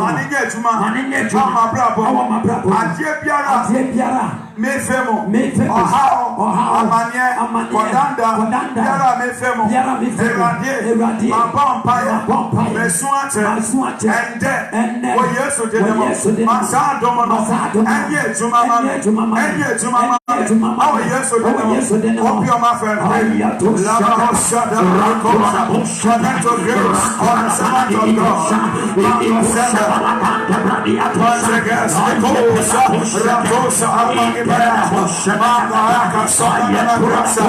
Manige Juma, Mama Bravo, Adie Biara, Mefemo, Amanye, Kodanda, Biara Mefemo, Eradi, Mampire, Mesuate, and Oyesu Demo, Masadomo, and yet Juma, our Yesu Demo, Opio Mafia, Lama Shada, Shada, Grace, on the Sabbath of God. Once again, Raposa, Amagibaya, Mamaraka, Sodana, Grasa,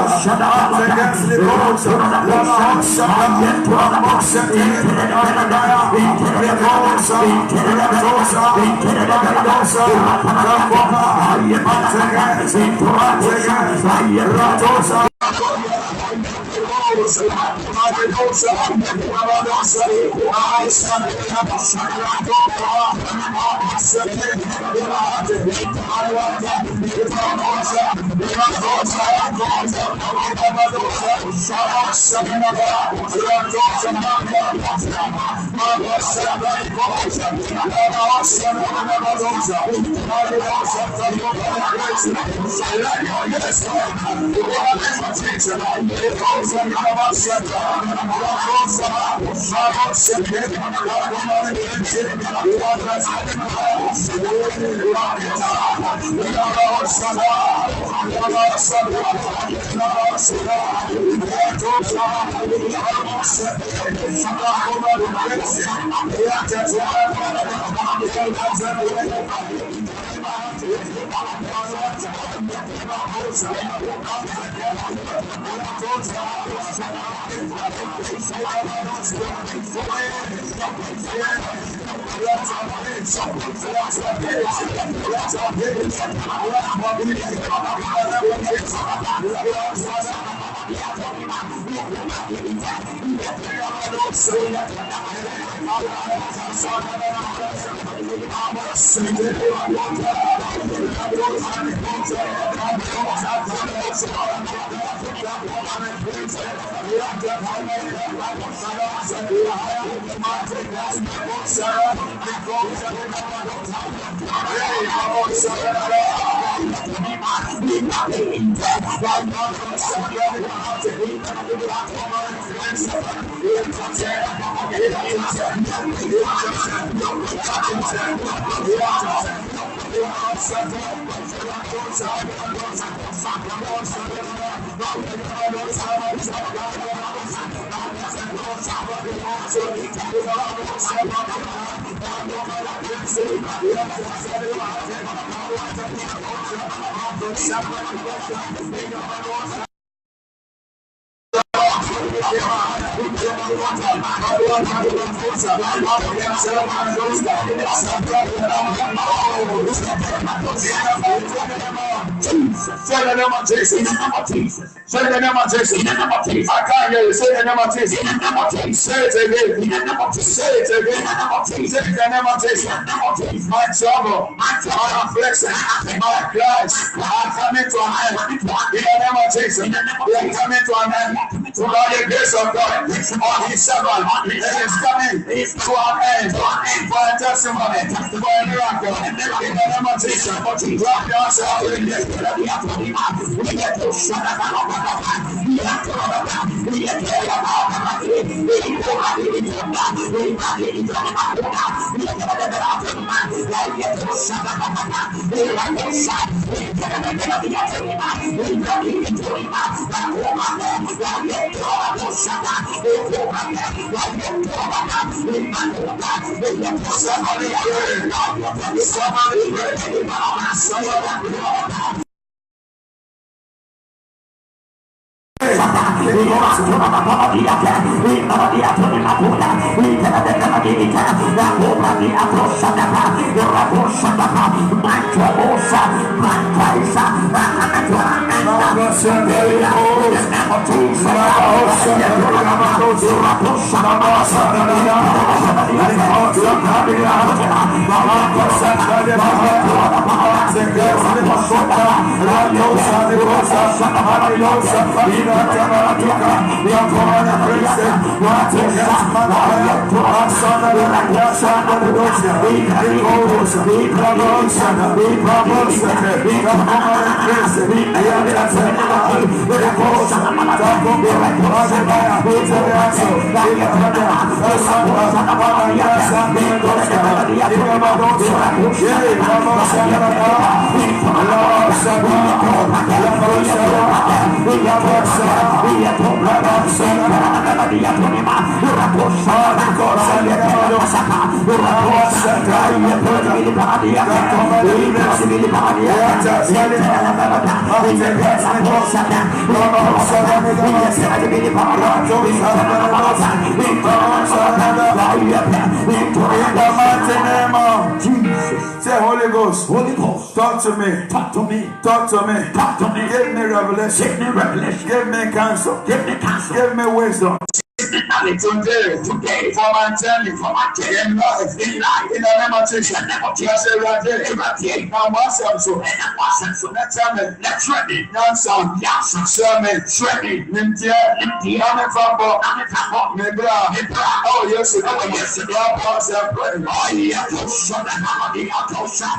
against the Bosa, Lama Shada, Ramosa, Raposa, Ratosa, Say the name of Jesus. In the name of Jesus. Say the name of Jesus. In the name of Jesus. I can't hear you. Say the name of Jesus. In the name of Jesus. Say it again. In the name of Jesus. Say it again. In the name of Jesus. Say the name of Jesus. In the name of Jesus. My trouble, my affliction, my cries are coming to an end. In the name of Jesus. They are coming to an end. By the grace of God, on His servant, it is coming to an end. For a testimony, for a miracle. In the name of Jesus. Drop yourself in this. Jesus. Say Holy Ghost. Holy Ghost. Talk to me. Talk to me. Talk to me. Talk to me. Give me revelation. Give me revelation. Give me counsel. Give me counsel. Give me wisdom. Today, for my journey, for my day, in life, in the name of Jesus, now what's up so, let's have it, let's ready, Nansan, Sermon, Shreddy, Ninja, Amifambo, Mebra, oh yes, God, pass and pray, oh yeah, shut the Hamadi, Atosha,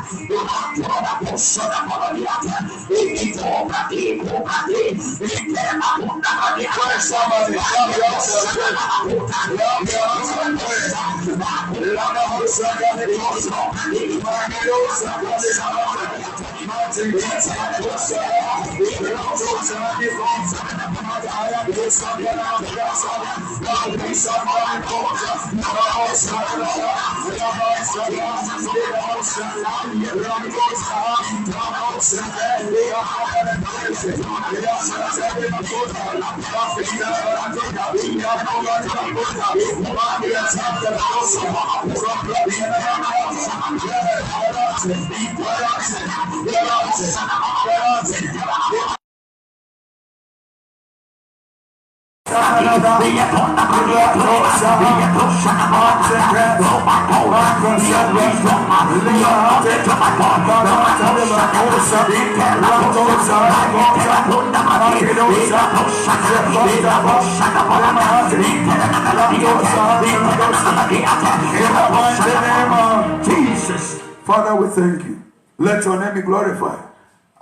Jesus. Father, we thank you. Let your name be glorified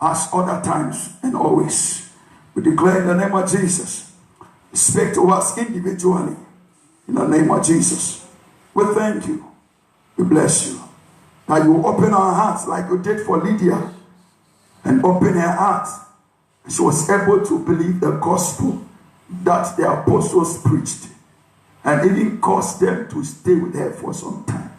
as other times and always. We declare in the name of Jesus. Speak to us individually in the name of Jesus. We thank you. We bless you. Now you open our hearts like you did for Lydia and open her heart. She was able to believe the gospel that the apostles preached and even caused them to stay with her for some time.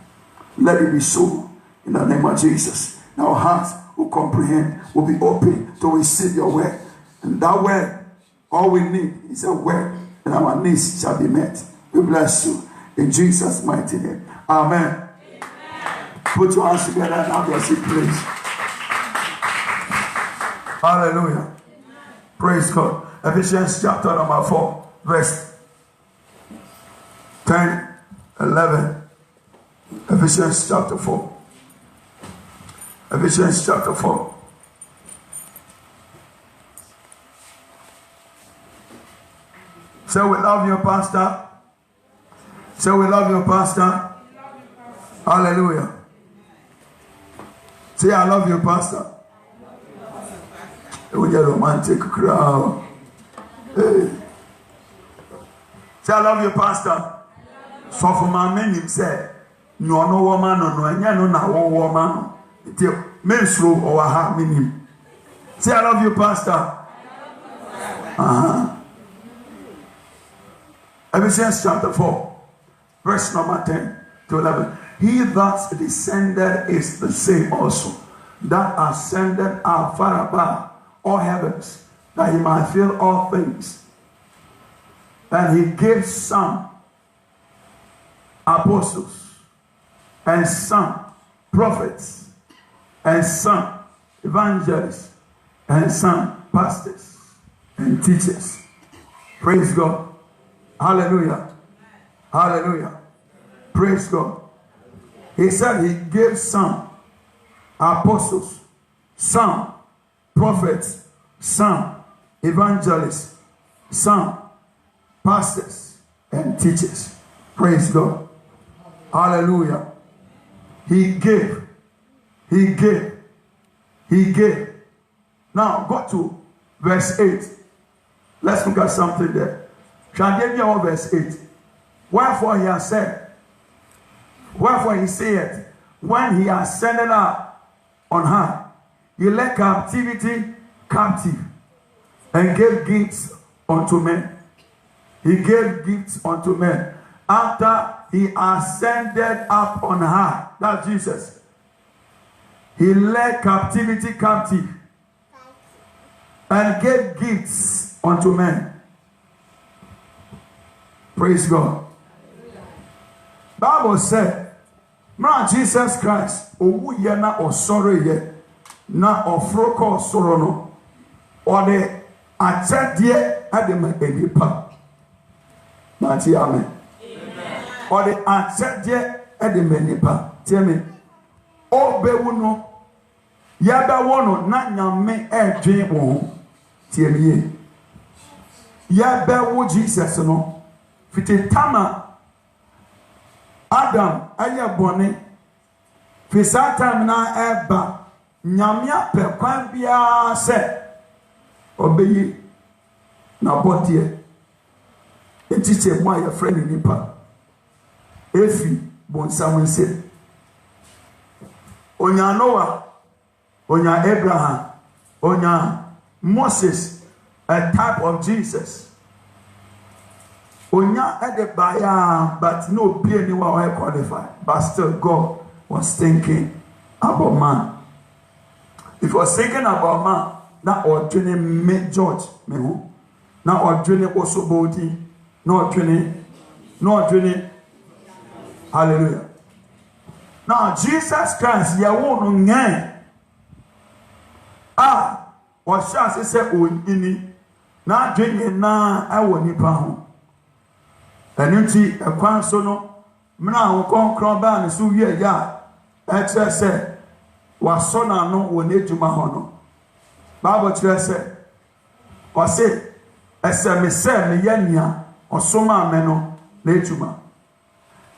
Let it be so in the name of Jesus. Now our hearts will comprehend, will be open to receive your word. And that word, all we need is a word, and our needs shall be met. We bless you in Jesus' mighty name. Amen. Put your hands together and have your seat, please. Hallelujah. Praise God. Ephesians chapter number 4, verse 10, 11. Ephesians chapter 4. Ephesians chapter 4. Say we love you, Pastor. Say we love you, Pastor. Hallelujah. Say I love you, Pastor. We get a romantic crowd. Hey. Say I love you, Pastor. So for my men himself, no woman, no woman. Menstru or ha minim. Say I love you, Pastor. Ephesians chapter 4, verse number 10 to 11. He that descended is the same also that ascended are far above all heavens, that he might fill all things. And he gave some apostles, and some prophets, and some evangelists, and some pastors and teachers. Praise God. Hallelujah. Hallelujah. Praise God. He said he gave some apostles, some prophets, some evangelists, some pastors and teachers. Praise God. Hallelujah. He gave. Now go to verse 8. Let's look at something there. Verse 8. Wherefore he has said, wherefore he said, when he ascended up on high, he led captivity captive and gave gifts unto men. He gave gifts unto men. After he ascended up on high, that's Jesus. He led captivity captive and gave gifts unto men. Praise God. Bible said, man, Jesus Christ, owu ye na osoro ye na ofroko osoro no, or the achadie adema enipa. Mati amen. Or the achadie adema enipa. Tell me, obewu no, yaba wono na nyame edwen wo. Tell me, yaba wo Jesus no, fiti tama Adam aye bone fi satan na eba nyamia pe kwan bia se obeyi na bodie entiche mo aye friend nipa efi bonsamonse onya Noah, onya Abraham, onya Moses, a type of Jesus. Onya ede baya, but no be anyone who qualified. But still, God was thinking about man. If he was thinking about man, that ordinary me judge me who, now ordinary also body, no ordinary. Hallelujah. Now Jesus Christ, ya wonu ngen. Was just say ini na dwenye na awo nipa ho. Enunti ekwan so no mna ho konkron ba ne so wie ya e kire se waso na no wo ne djuma ho no. Bible kire se o se eseme se me yania osoma me no na djuma.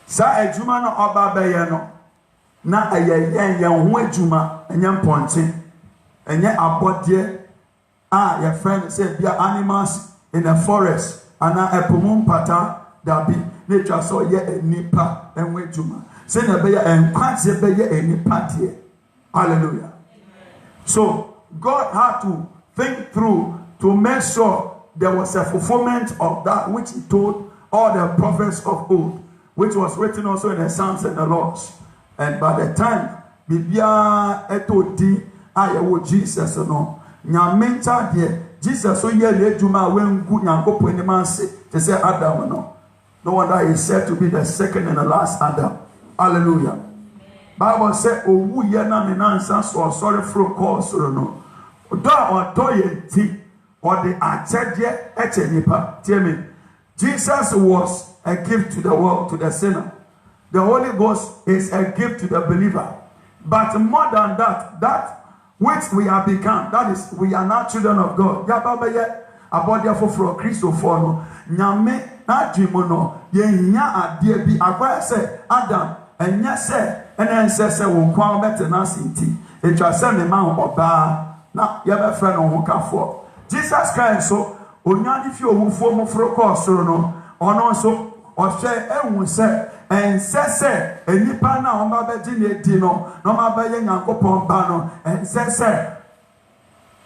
Sa edjuma no oba be ye no na ayen ho adwuma enye mponte enye abodie your friend said there are animals in the forest and a pomum pata that be nature so ye nipa enwe adwuma say na be ye enkwase be ye nipa tie. Hallelujah. So God had to think through to make sure there was a fulfillment of that which he told all the prophets of old, which was written also in the Psalms and the Laws. And by the time Bibia etodi ayewo Jesus no nyamenta de Jesus so ye leduma wengu nyankopon ni manse to say Adam no wonder he is said to be the second and the last Adam. Hallelujah. Bible say owu ye na me nansa so sorry fro cause no do odoye ti or the achedie echenipa. Tell me, Jesus was a gift to the world, to the sinner. The Holy Ghost is a gift to the believer. But more than that, that which we have become, that is, we are now children of God. Yababaye abodia for Christo for no nyame na dwimono ye nya ade bi akwa se Adam enya se ena se wo kwa betena sinti etwa se me ma oba na ye be frɛ no ho kafo. Jesus Christ so onyani fi owufo mo fro ko soro no ono so ohwe ehun se ensese enipa na o ba be di edi no no ma ba ye Nyankopɔn ba no ensese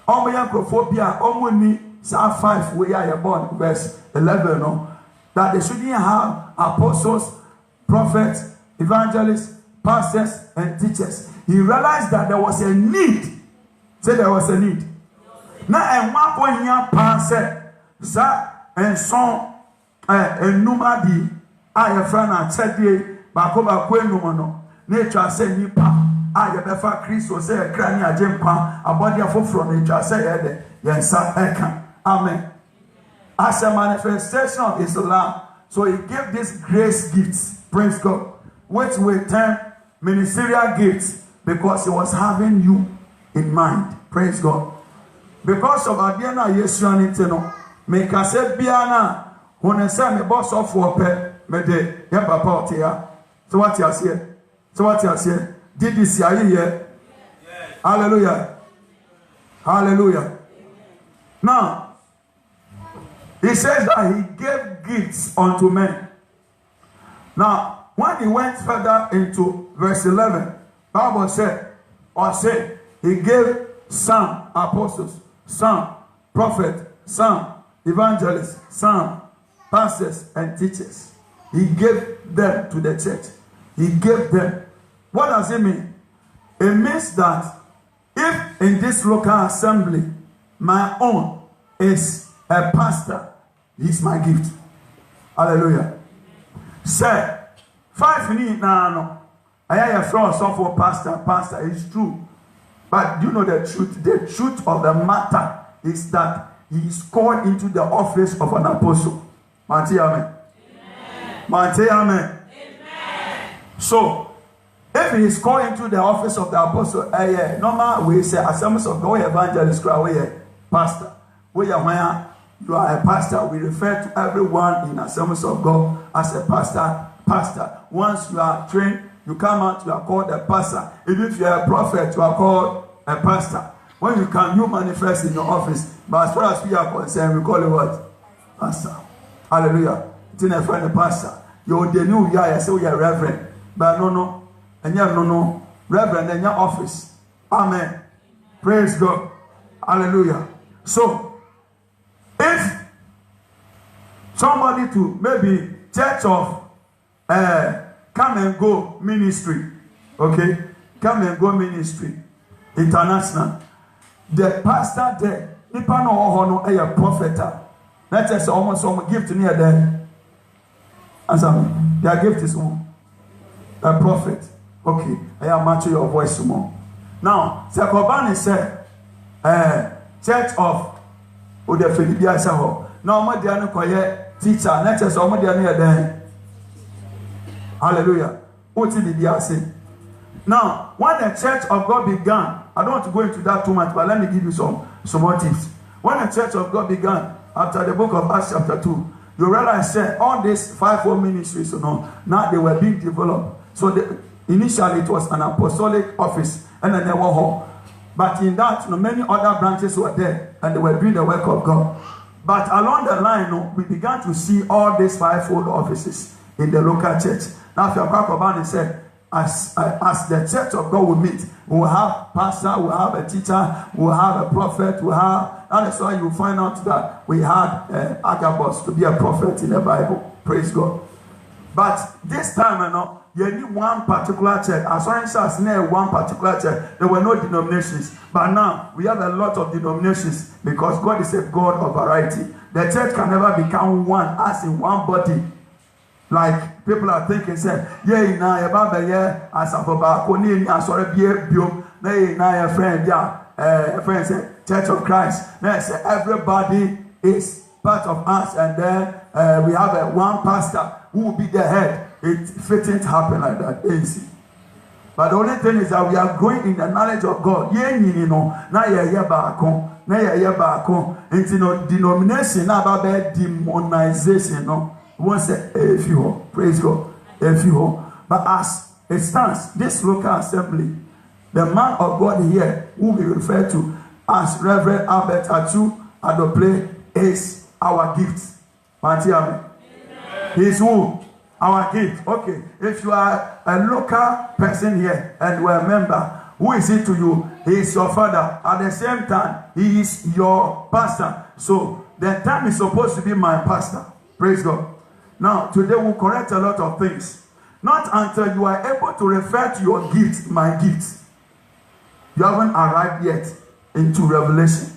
omo yankrofobia omo ni Psalm 5 we are born verse 11 no that they shouldn't have apostles, prophets, evangelists, pastors and teachers. He realized that there was a need. Say there was a need. Now and one point here pastor sa and son and numadi I friend at Saturday bakoba kwenu no nature say nipa I befa Christo say krani ajempa abodi afofro nature say yede yensa eka. Amen. As a manifestation of Islam, so he gave these grace gifts, praise God, which we term ministerial gifts, because he was having you in mind. Praise God. Because of Adiana Yesuanite no, make us a biana when I say me boss of for pet, me de ya papa here. So what you say? So what you say? Did this here? Hallelujah. Hallelujah. Now, he says that he gave gifts unto men. Now, when he went further into verse 11, Bible said, he gave some apostles, some prophets, some evangelists, some pastors and teachers. He gave them to the church. He gave them. What does it mean? It means that if in this local assembly, my own is a pastor, he's my gift. Hallelujah. Say, 5 minutes now, I have a friend for pastor, it's true. But you know the truth? The truth of the matter is that he is called into the office of an apostle. Amen. Amen. So, if he is called into the office of the apostle, normal we say, Assemblies of God, evangelist, pastor. You are a pastor. We refer to everyone in Assemblies of God as a pastor. Once you are trained, you come out, you are called a pastor. Even if you are a prophet, you are called a pastor. When you come, you manifest in your office. But as far as we are concerned, we call it what? Pastor. Hallelujah. It's in a friend, a pastor. You're the new guy, I say we are reverend. But no. And you no. Reverend in your office. Amen. Praise God. Hallelujah. So, if somebody to maybe church of come and go ministry, okay, come and go ministry international, the pastor there, nipa no ho a prophet. Let us almost some gift near there. Answer me. Their gift is one. A prophet. Okay, I am matching your voice more. Now, Sekobani said, church of Ode Philipia Saho. Now, my dear, no teacher. Let us almost near there. Hallelujah. What did he say? Now, when the church of God began, I don't want to go into that too much, but let me give you some more tips. When the church of God began, after the book of Acts chapter 2, you realize that all these 5 ministries, now they were being developed. So initially it was an apostolic office, and then they were home. But in that, many other branches were there, and they were doing the work of God. But along the line, we began to see all these 5 offices in the local church. Now, if you're Kwakobani said, as the church of God will meet, we will have pastor, we will have a teacher, we will have a prophet, that is why you find out that we had Agabus to be a prophet in the Bible. Praise God. But this time, you need one particular church. As far as near one particular church, there were no denominations. But now, we have a lot of denominations because God is a God of variety. The church can never become one as in one body. Like people are thinking, say, as a friend say, Church of Christ. Then say everybody is part of us, and then we have one pastor who will be the head. It fitting to happen like that, easy. But the only thing is that we are growing in the knowledge of God. Denomination, demonization, won't say a few, praise God, a few. But as it stands, this local assembly, the man of God here, who we refer to as Reverend Albert Atu Adople, is our gift. He is who? Our gift. Okay. If you are a local person here and you are a member, who is he to you? He is your father. At the same time, he is your pastor. So the time is supposed to be my pastor. Praise God. Now, today we'll correct a lot of things. Not until you are able to refer to your gift, my gift. You haven't arrived yet into revelation.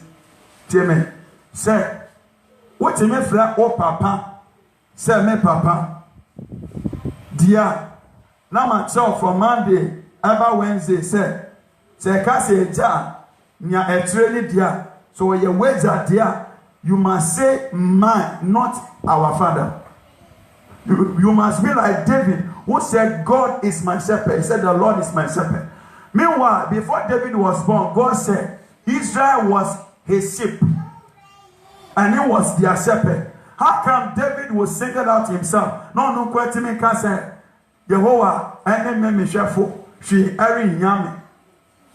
Amen. Say, what you mean for oh papa? Say me papa. Dear, now myself from Monday, ever Wednesday, say kasi ja, nya etreli dear. So your words are dear. You must say mine, not our father. You must be like David, who said, God is my shepherd. He said, the Lord is my shepherd. Meanwhile, before David was born, God said Israel was his sheep and he was their shepherd. How come David was singled out himself? No, question can say Jehovah and me shefo she every yami.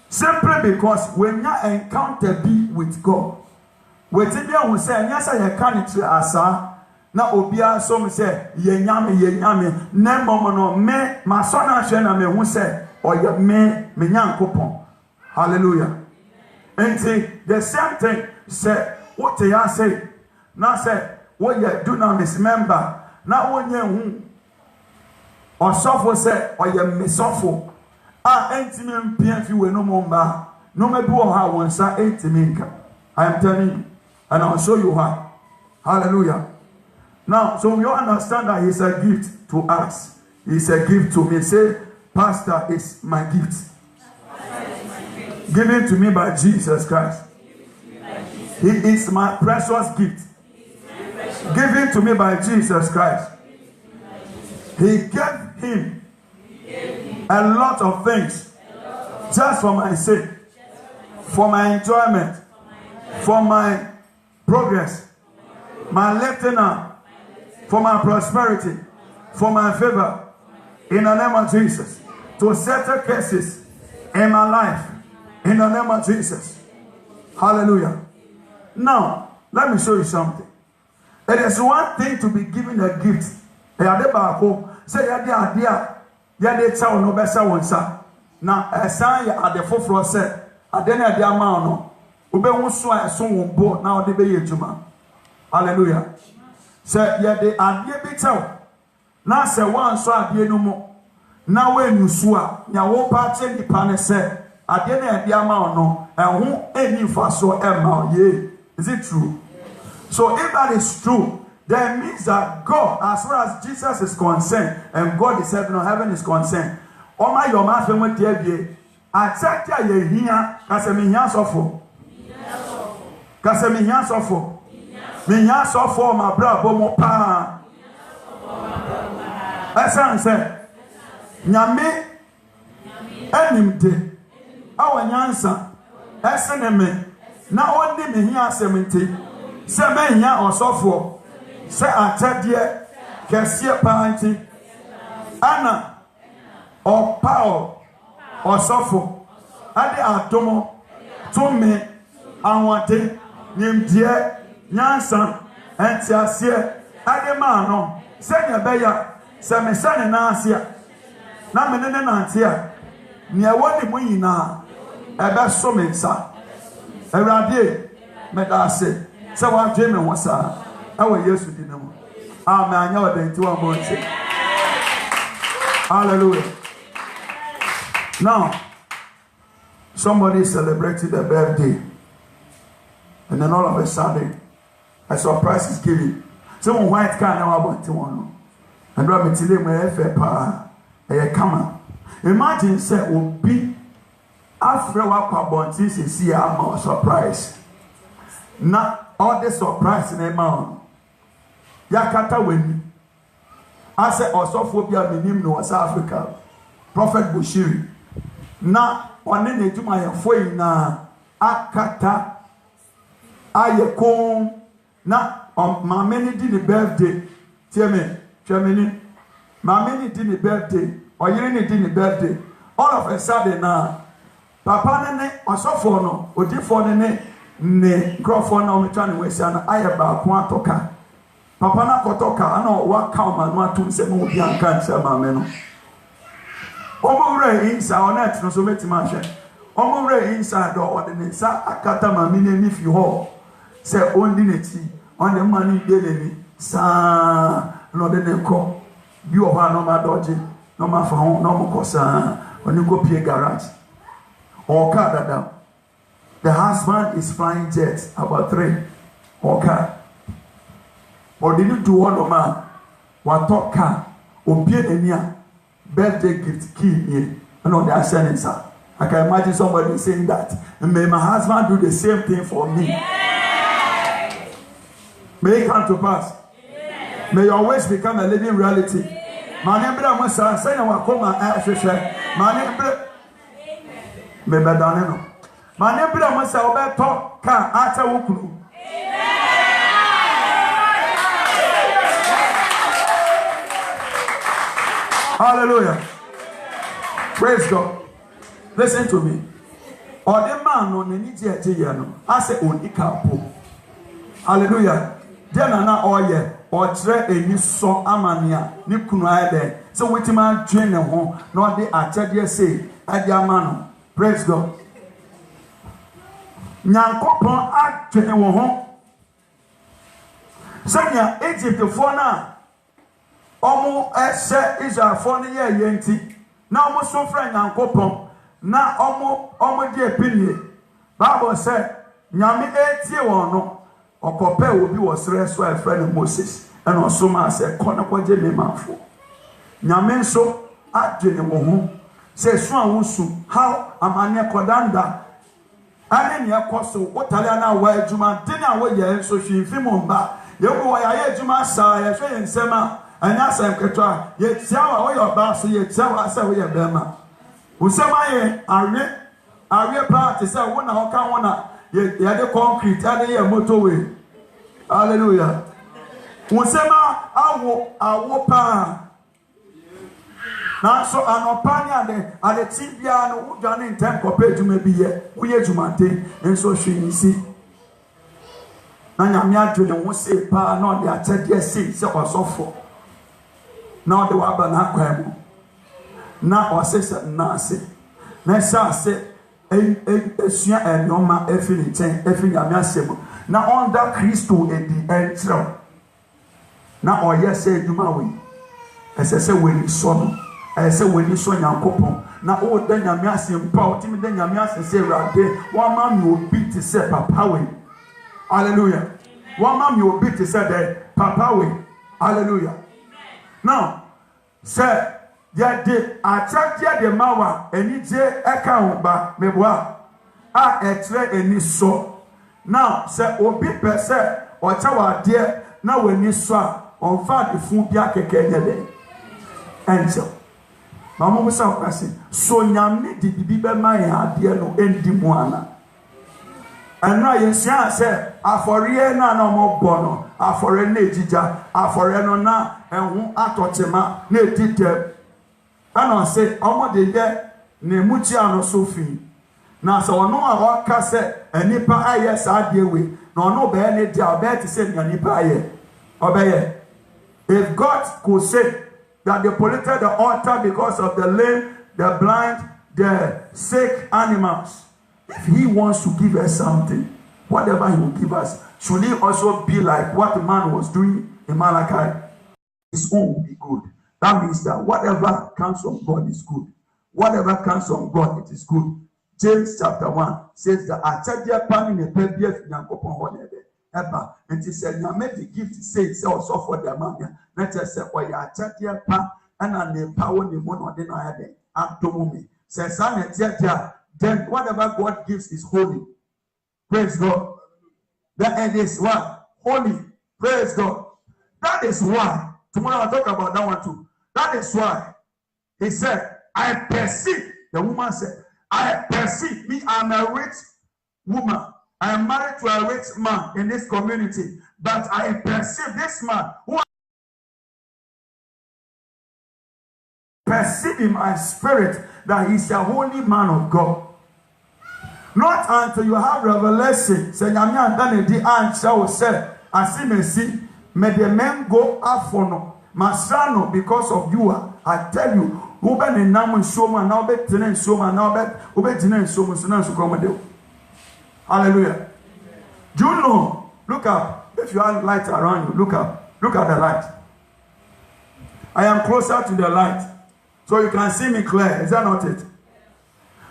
Simply because when you encounter be with God, when you say yes, I can't asa. Na obia so me say ye nyame na momo me masona hwe na me hu say oye me nyankopon. Hallelujah. And the same thing say what ya say na say what you do now this member na wonye hu osofo say oye mesofo entimi mpia fi we no momba no me bi wo ha wonsa entimi nka. I am telling you and I'll show you how. Hallelujah. Now, so you understand that it's a gift to us. It's a gift to me. Say, Pastor is my gift. Given to me by Jesus Christ. He is my precious gift. Given to me by Jesus Christ. He gave him a lot of things just for my sake, for my enjoyment, for my progress, my lifting up, for my prosperity, for my favor, in the name of Jesus, to settle cases in my life, in the name of Jesus. Hallelujah. Now, let me show you something. It is one thing to be given a gift. Say, now, a sign at the forefront said, I didn't have the amount. Now, the hallelujah. Say, yeah, they are dear bitter. Now, say, one so I dear no more. Now, when you swear, you won't part in the panel, say, I didn't have the amount, no, and won't any for so amount, yeah. Is it true? So, if that is true, that means that God, as far as Jesus is concerned, and God is heaven or heaven is concerned, oh my, your mouth went there, I check you here, because I'm in your sofa. Because I'm in your sofa. Minya so for my brother mo pa. Esa nse. Nyame animte. Awa nyansa. Ese ne me. Na odi me hia asemnti. Se me hia osofo. Se atade kese pa nti. Ana opao osofo. Ade atomo. Tumi anwate nimdie Nyansan and Tiasia, Ademano, Senya Beya, Samesan and Asia, Namanan and Antia, near one Muina, Eba Somensa, Erade, Medase, Sawa Jimmy was our years with them. Amen. You're the two of Hallelujah. Now, somebody celebrated a birthday, and then all of a sudden, a surprise is given. Some white car now about one. And Robert Tilly may have a come. Imagine, say, will be after what Bontis see a surprise. Not all the surprise in a man. Yakata win. I said, also phobia minim no South Africa. Prophet Bushiri. Na one in to my foy na akata ayekon. Na my many did the birthday. Tell me, my many did the birthday. Or you didn't did the birthday. All of a sudden now, Papa ne also for no, or did for the ne Crawford no me trying to waste an eye about one toka. Papa na kotoka, I know what count man want to say more young cancer, my men. Omure inside on that, no so many mansion. Omure inside or the Nisa Akata Mamine if you hold. Say only neti. On the money daily, sa no de neko. You are no ma dodgy, no ma phone, no more cosa, when you go pay garage. Or car down. The husband is flying jets, about 3. Or car. Or did you do one of man? What talk car? Or pay enia birthday gift key here. I know they are sending sir. I can imagine somebody saying that. And may my husband do the same thing for me. Yeah. May it come to pass. Amen. May your ways become a living reality. My name is Musa. Say, I will come and ask you. My name me bedane no ma ne bra mo se obeto ka ata wo kunu hallelujah praise God listen to me or the man no ni je eje no ase onika po hallelujah dia na oye o kire eni so amania ni kunu ayede so wetima dwen ne ho na ode achede say ade amano praise God nyankopon adwene wo ho sanya Egypt fo na omo ese Israel fo ne ye yenti na omo so fra nyankopon na omo di epinie Bible say nyame etie won no okope obi wo sere so afra ne Moses and also ma say kono kwaje me manfo nyame nso adwene wo ho say so awusu how amane kodanda ane ne ekoso wotale na wa adwuma de na wo ye nso hwimfi mo mba ye wo wa ya adwuma sa ye hwe nsema anya asem ketwa ye tiawa wo yo ba so ye tiawa sa wo ye bema usema ye awe part say wo na ho kan wo na ye de concrete ade ye motorway hallelujah usema awo pa na so anopanya ade tibia no udwane ntem kope djuma bi ye wo ye djumante enso hwinisi na nyame adwene wo se pa na ode atede se osofo na ode waba na akwa mu na osese na se na sa se esua enoma efini chen efini nyame asem na onda Kristo edi entro na oye se eduma we esese weni so no ese weni so nyankopon na o da nyame asem pa o timi da nyame asem se rade wa ma mi obi ti se papa we hallelujah wa ma mi obi ti se de papa we hallelujah now say ya de achakia de mawa enije eka ho ba meboa a etre eni so now say obi pese o chawa de na weni so a on fa de fun bia keke nyede angel mama musa kwase so nyame de bibi be man ade no endi mu ana ana yesia se afore na mo bono afore na ejija afore no na ehun atotema na edide ana se omo de ye na muchi ano sofi na se ono a waka se anipa aye sa de we na ono be ne dia be ti se anipa aye obeye if God could say that they polluted the altar because of the lame, the blind, the sick animals, if he wants to give us something, whatever he will give us, should he also be like what the man was doing in Malachi? His own will be good. That means that whatever comes from God is good. Whatever comes from God, it is good. James chapter 1 says that achadia pan in a pebia nyankopon honede eba and he said nyame the gift say also for the man na say o ya achadia pan and na power ni mo no de na ya de atomo me says na tiatia then whatever God gives is holy. Praise God. That is what holy. Praise God. That is why tomorrow I'll talk about that one too. That is why he said, I perceive. The woman said, I perceive me. I'm a rich woman. I am married to a rich man in this community. But I perceive this man who perceive in my spirit that he's a holy man of God. Not until you have revelation. Say, Nyame done the answer will say, Asimesi, may the men go afono. Masrano, because of you, I tell you, Uben in Namun Shoma, now bet Tenen Shoma, now bet Ubetinen Shoma, Sunan Sukomado. Hallelujah. Do you know? Look up. If you have light around you, look up. Look at the light. I am closer to the light, so you can see me clear. Is that not it?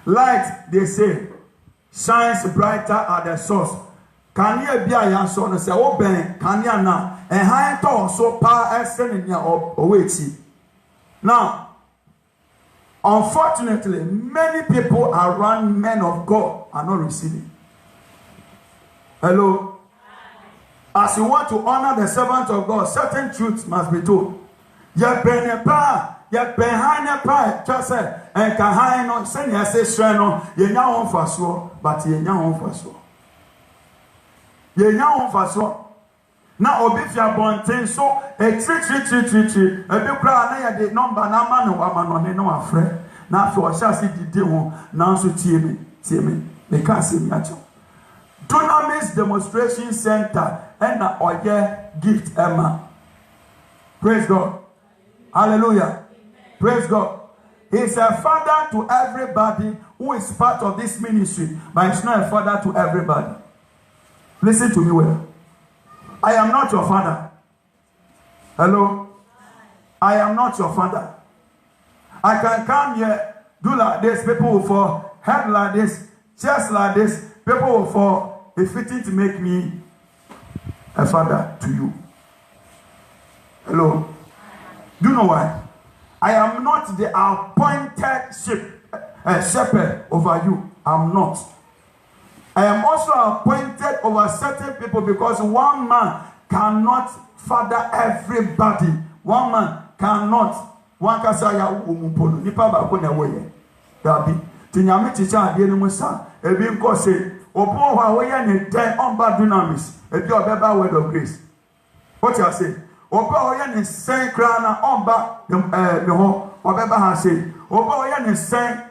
Light, they say, shines brighter at the source. Can you be a young son and say, oh, Ben, can you now? And high tall so power as sending your away. Now, unfortunately, many people around men of God are not receiving. Hello? As you want to honor the servant of God, certain truths must be told. Ye benepa yɛ behind pa just say and ka han no send ya say shren no ye nya ho faso but ye nya ho faso na obi fia bonten so e tri e bi kra na ye de number na ma no ama no ne no afre na afi o sha se didi ho na so tie me me ka se mi acho Dunamis Demonstration Center and na oye gift Emma. Praise God. Hallelujah. Praise God. He's a father to everybody who is part of this ministry, but he's not a father to everybody. Listen to me well. I am not your father. Hello? I am not your father. I can come here, do like this, people will fall, head like this, chest like this, people will fall. It's fitting to make me a father to you. Hello? Do you know why? I am not the appointed shepherd over you. I'm not. I am also appointed over certain people because one man cannot father everybody. One man cannot. One can say, nipa ba ko na woye. Dabi. Tinyame chicha ade no musa. Ebi nko say, opo wa woye ne den on ba Dunamis. Ebi obeba word of grace. What you say? Opo woye ne sen kra na on ba ne ho obeba ha say. Opo woye ne sen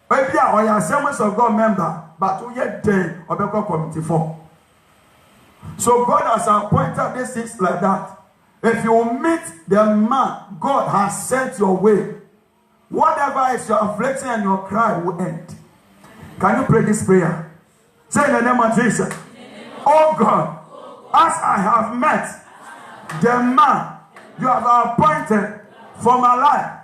ebi a oya Assemblies of God member, but woye den obeko committee for. So God has appointed these things like that. If you meet the man God has sent your way, whatever is your affliction and your cry will end. Can you pray this prayer? Say in the name of Jesus. Oh God, as I have met the man you have appointed for my life,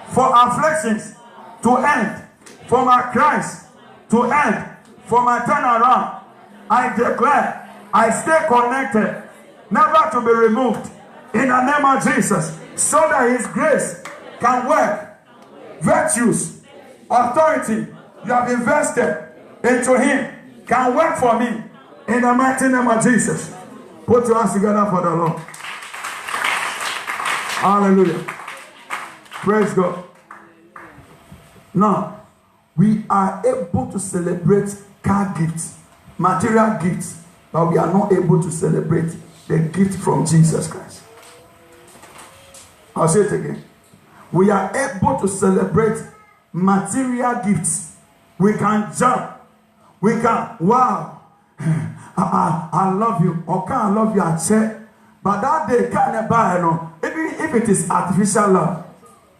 for afflictions to end, for my cries to end, for my turnaround, I declare I stay connected, never to be removed, in the name of Jesus, so that His grace can work. Virtues, authority you have invested into Him can work for me, in the mighty name of Jesus. Put your hands together for the Lord. Hallelujah. Praise God. Now, we are able to celebrate car gifts, material gifts, but we are not able to celebrate the gift from Jesus Christ. I'll say it again. We are able to celebrate material gifts. We can jump. We can, wow, I love you. Or can I love you? I say, but that day can't buy, even if it is artificial love,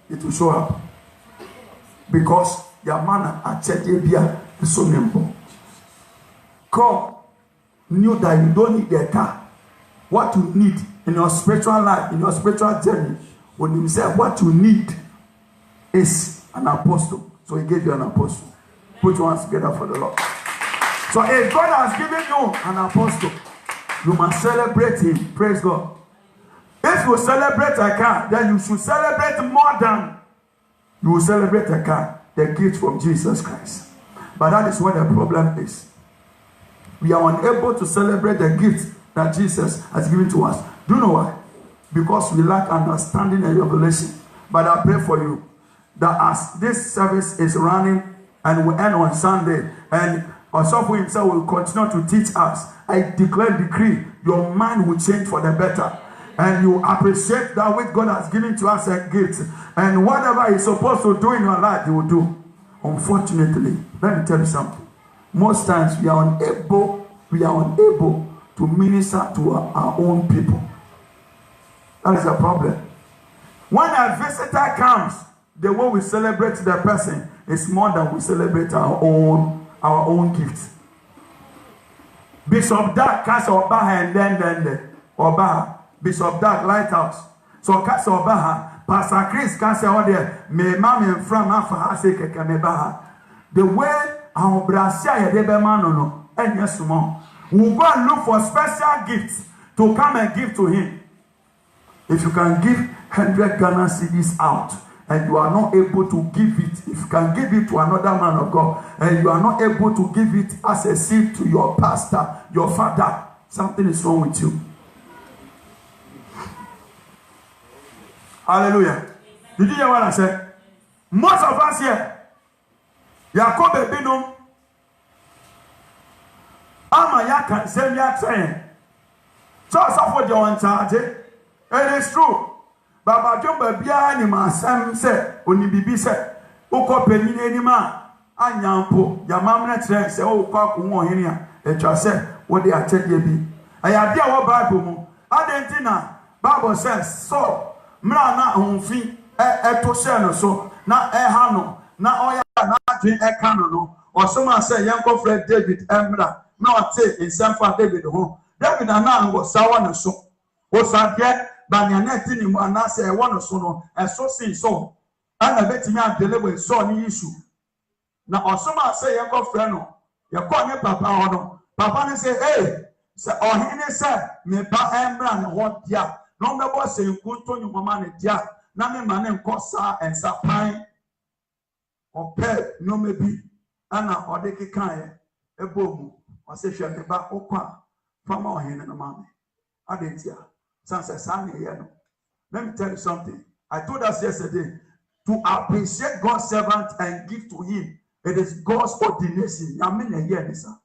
it will show up. Because your man at Chetebia is so simple. God knew that you don't need a car. What you need in your spiritual life, in your spiritual journey, when you say what you need is an apostle. So He gave you an apostle. Put your hands together for the Lord. So if God has given you an apostle, you must celebrate him. Praise God. If you celebrate a car, then you should celebrate more than you will celebrate a car, the gift from Jesus Christ. But that is what the problem is. We are unable to celebrate the gift that Jesus has given to us. Do you know why? Because we lack understanding and revelation. But I pray for you that as this service is running and will end on Sunday, and Osofo himself will continue to teach us, I declare, decree, your mind will change for the better. And you appreciate that which God has given to us a gift. And whatever He's supposed to do in your life, He will do. Unfortunately, let me tell you something. Most times we are unable to minister to our own people. That is a problem. When a visitor comes, the way we celebrate the person is more than we celebrate our own gifts. Bishop Dark cast Obaha and then Obaha. Bishop Dark Lighthouse. So cast Obaha. Pastor Chris cast there. Me mama from Afa say keke me baha. The way our brasia yedebe manono and yes more. We go and look for special gifts to come and give to him. If you can give 100 Ghana cedis out and you are not able to give it, if you can give it to another man of God and you are not able to give it as a seed to your pastor, your father, something is wrong with you. Hallelujah. Did you hear what I said? Most of us here, Yakob Binum, Ama Yaka, same yak saying. So I suffered your own charge. It is true. Baba Jumba Biani, my Sam said, when you be said, Oko Penny any man, Anyampo, Yamam Netre, say, oh, Cock, Mohinia, a chasse, what they are telling you. I have your Bible. Adentina, Bible says, so, Mrana, Humfi, Etoseno, so, na Ehano, na Oya, nothing Ekano, or someone say, Yanko Fred David Emra, no, say, in San Fran David home. David Anan was sour and so. Was I get Banyanet in one answer one or so, and so see so. And I bet me I deliver so any issue. Now, or someone say, Yanko Freno, your corner Papa, Papa say, hey, or he said, me pa Emra and what ya. No, the boss say, good to you, Mamma, ya. Name my name Cosa and Sapine or Pet, no maybe Anna or Deki Kaya, a boom, or say, shall be back Oka from our hand and a mommy. I didn't hear. Sansa Sani, let me tell you something. I told us yesterday to appreciate God's servant and give to him. It is God's ordination. I mean, a year, sir.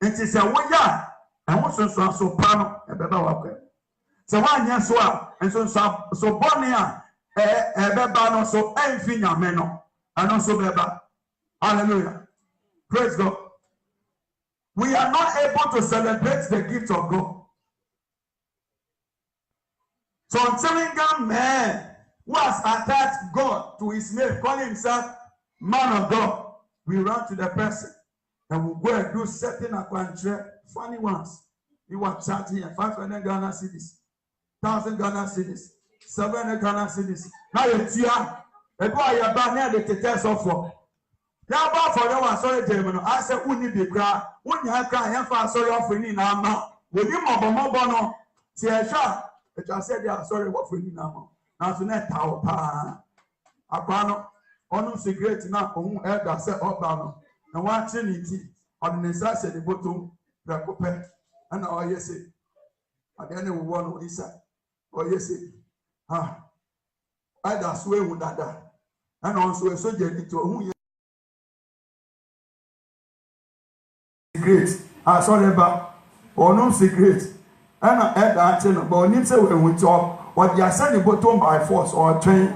It is a way, and what's so pano, a beba. So one year so and so Bonia, Beba, so Enfinia Meno, and also Beba. Hallelujah. Praise God. We are not able to celebrate the gift of God. So until a man who has attached God to his name, calling himself man of God, we run to the person and we go and do certain funny ones. You are charging 500 Ghana cedis, 1,000 Ghana cedis, 700 Ghana cedis. Now it's here. A boy, you're banning the test of for. Now, for the one, sorry, German. I said, who need the cry? When you have cry, you have sorry for me now. With you, Mobono, see a shot. But I said, they are sorry for me now. Now, to net tower pa. Aquano, on secret now, who had that set up down. And one trinity on the necessity bottom, the coupé, and all yes, at the end of one who is said, or yes, I that's way with that. And also a soldier into whom secret. I saw the or no secret. And I had that channel, but when we talk, what you are sending bottom by force or train,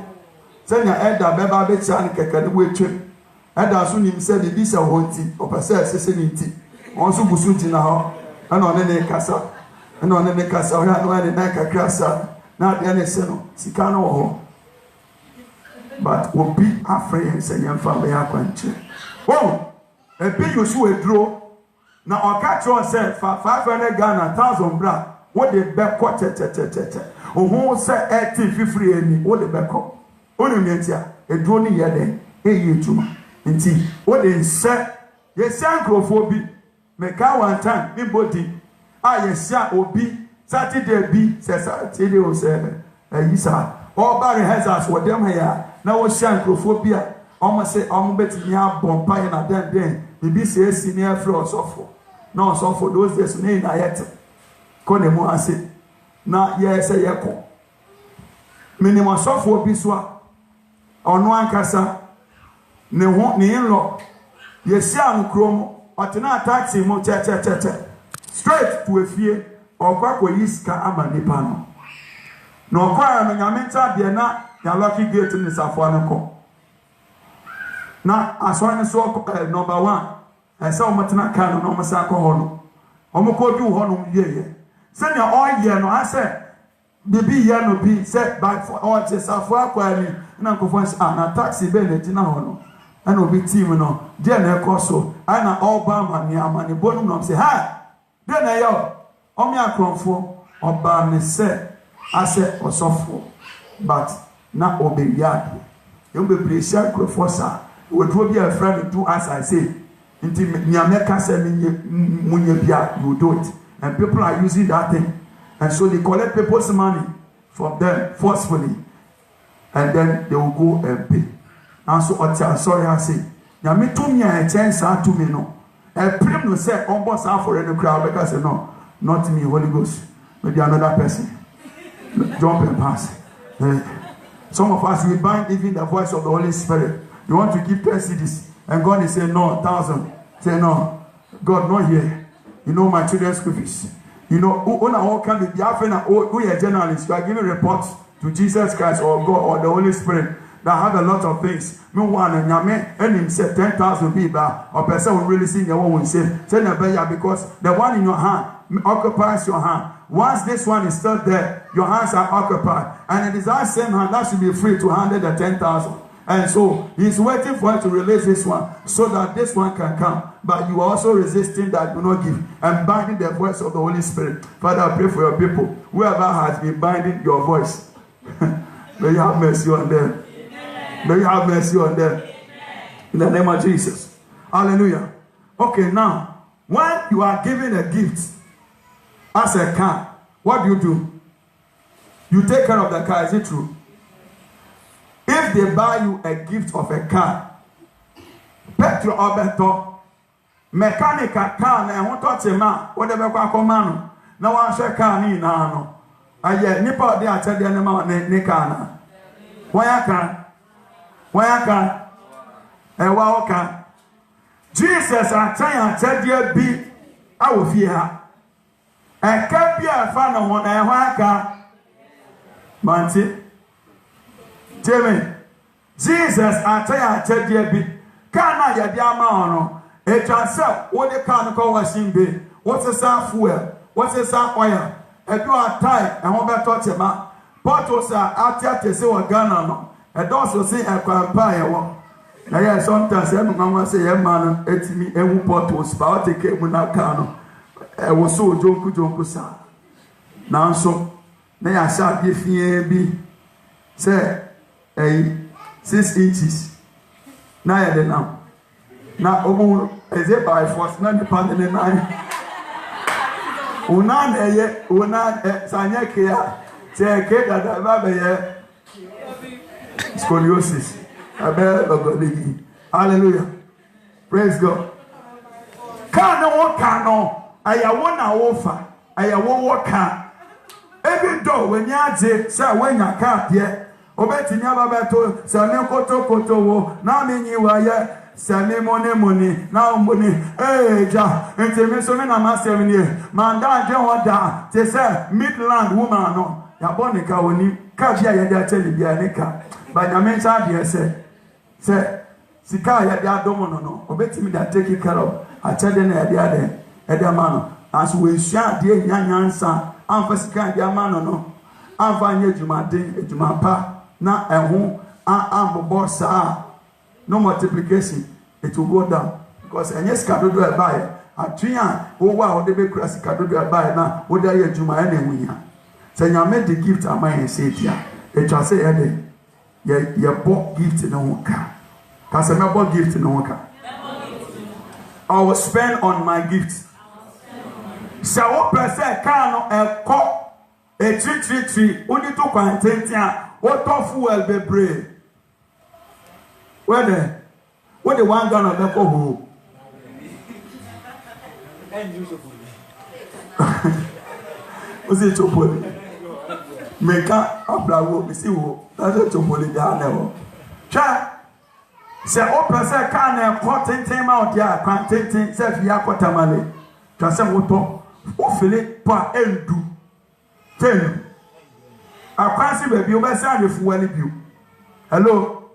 send your head that Baba Betchan can wait. And as soon as said, this is a wanting or possess society. Also, Busuti now, and on any casa, and on any casa, and on any Naka Crassa, not any seno, Sicano. But will be afraid and say, young family, I can't. Oh, a big you draw. Now, I'll catch yourself for 500 Ghana, 1,000 bra. What the back quarter, who say 80 any, what the back up. Only means here, a drone here then, a year too. And see, what they say, yes, Sankophobia, make our one time, in body. Ah, yes, Obi, Saturday B, says Saturday 7, Yisa. All Barry has us what them here. Now, was Sankophobia, almost say, I'm betting you have bonfire and then, maybe say, senior floor so no, so for those days, name I had Konemo, I say, now, yes, a yako. Minimum so for Biswa on one casa, ne won't ne in law. Yes, young chrome, but not taxi mo straight to a fear or quack yiska amanipano. No, choir, Menamenta, Diana, your lucky gate in the Safuanaco. Now, as one is so number one. I saw Matana Kano, no Masako Hono. Omoko do Honum ye. Send your all year, no, I said, the be year no be set back for all the Safuaquani, and Uncle Fons, and a taxi bellet in a hono. And will be team, no, Jenna Cosso, and all Bama, Yaman, Bonum, say, hi, then I yell, Omia Cronfo, or Barney said, I said, or softful, but not obey yard. You'll be pleased, Crofosa, would be a friend to as I say. Until Nyameka said, you do it. And people are using that thing. And so they collect people's money from them forcefully. And then they will go and pay. And so, sorry, I say, Yami to me a chance to me, no. A prim no say, almost half for any crowd because no, not me, Holy Ghost. Maybe another person. Jump and pass. Some of us, we bind even the voice of the Holy Spirit. You want to give 10 CDs, and God is saying, no, 1,000. Say, no, God, not here. You know my children's school fees. You know, who can be a journalist. You are giving reports to Jesus Christ or God or the Holy Spirit that have a lot of things. Me one and him said 10,000 people or person will really see your own say because the one in your hand occupies your hand. Once this one is still there, your hands are occupied, and it is that same hand that should be free to handle the 10,000. And so he's waiting for you to release this one so that this one can come. But you are also resisting that do not give and binding the voice of the Holy Spirit. Father, I pray for your people. Whoever has been binding your voice, may you have mercy on them. May you have mercy on them. In the name of Jesus. Hallelujah. Okay, now, when you are giving a gift as a car, what do? You take care of the car, is it true? If they buy you a gift of a car, petrol or better, mechanical car, na won touch ma, whatever kwa komano, na wan share car ni na no. Aye, nipa de atade ne ma ne car na. Why can? And wa oka. Jesus atade bi awofie ha. E ka bia fa na ho na e ho aka. Manti Jimmy, Jesus atade bi kana ya di ama ono e transfer wo de car no ko washing bay what is that fuel what is that oil e do atai e ho beto tema bottles are atiate se wo Ghana no e do so se e kwampa ye wo na ye sometimes e mama say ye man etimi ewu bottles ba o take mu na car no e wo so jonku sa na nso na ya sha bi fie bi say 6 inches. Now you're now. Now, is it by force? Not depending on nine. Unan Sanya Kia, say, that scoliosis. Hallelujah. Praise God. Cano, I want to offer. I won't work. Every door when you say, when you can't yet. Obeti nyaba beto same koto wo na menyi waye same money na omboni ja nteme so me na masem ni manda je hoda te say midland woman no ya bonika oni ka bia ye da tell bia nika ba nyame cha de say sika ya de adomo no obeti mi da take care of a chede na ya de ade e de ma no as we sha de nyanyansa amfa sika de ma no amfa nye ejuma pa na ehu ambobo sa no multiplication, it will go down because enye skadodo e bae atwea wo wa wo de be kura skadodo e bae na wo da ye juma na ehunya se nyame the gift amanye se tia e twa se ye bo gift na ho ka se me bo gift na ho ka I will spend on my gift se wo pese ka no e ko e tri oni to kwantentia what of fuel be brave? Where the 1 gallon of alcohol? Was it Chopoli? Make up Blawo, see who that's a Chopoli down. Chat say, open say, can cotton time out there, contenting, self Yakotamale. Transem Woto, who feel it per endu. Tell I can't see baby, you better say if you you. Hello.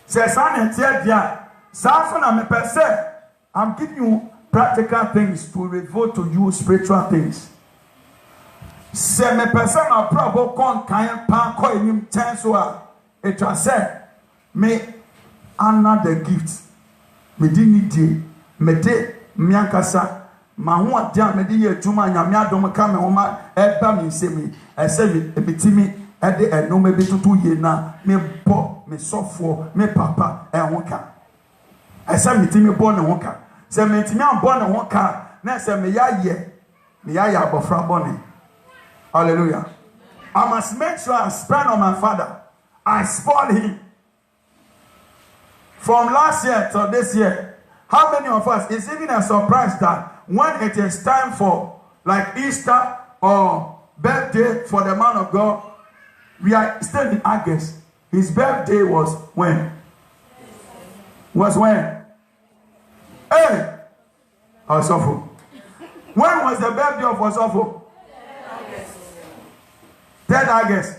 Say son and tell ya. Samson and me say, I'm giving you practical things to reveal to you spiritual things. Say me person a probo con kind pan ko him chance so it was said me honor the gift. Me dignity, me de miankasa. Ma ho adia me de ye adwuma nyame adom ka me ho ma eba me nsemi ese me ebitimi e de eno me bitutu ye na me bo me sofo me papa e ho ka ese me timi bo ne ho ka se me timi an bo ne ho ka na se me ya abofra bone. Hallelujah. I must make sure I spend on my father. I spoil him from last year to this year. How many of us, it's even a surprise that when it is time for like Easter or birthday for the man of God, We are still in August. His birthday was when? Was when? Hey! Osofo. When was the birthday of Osofo? 3rd August.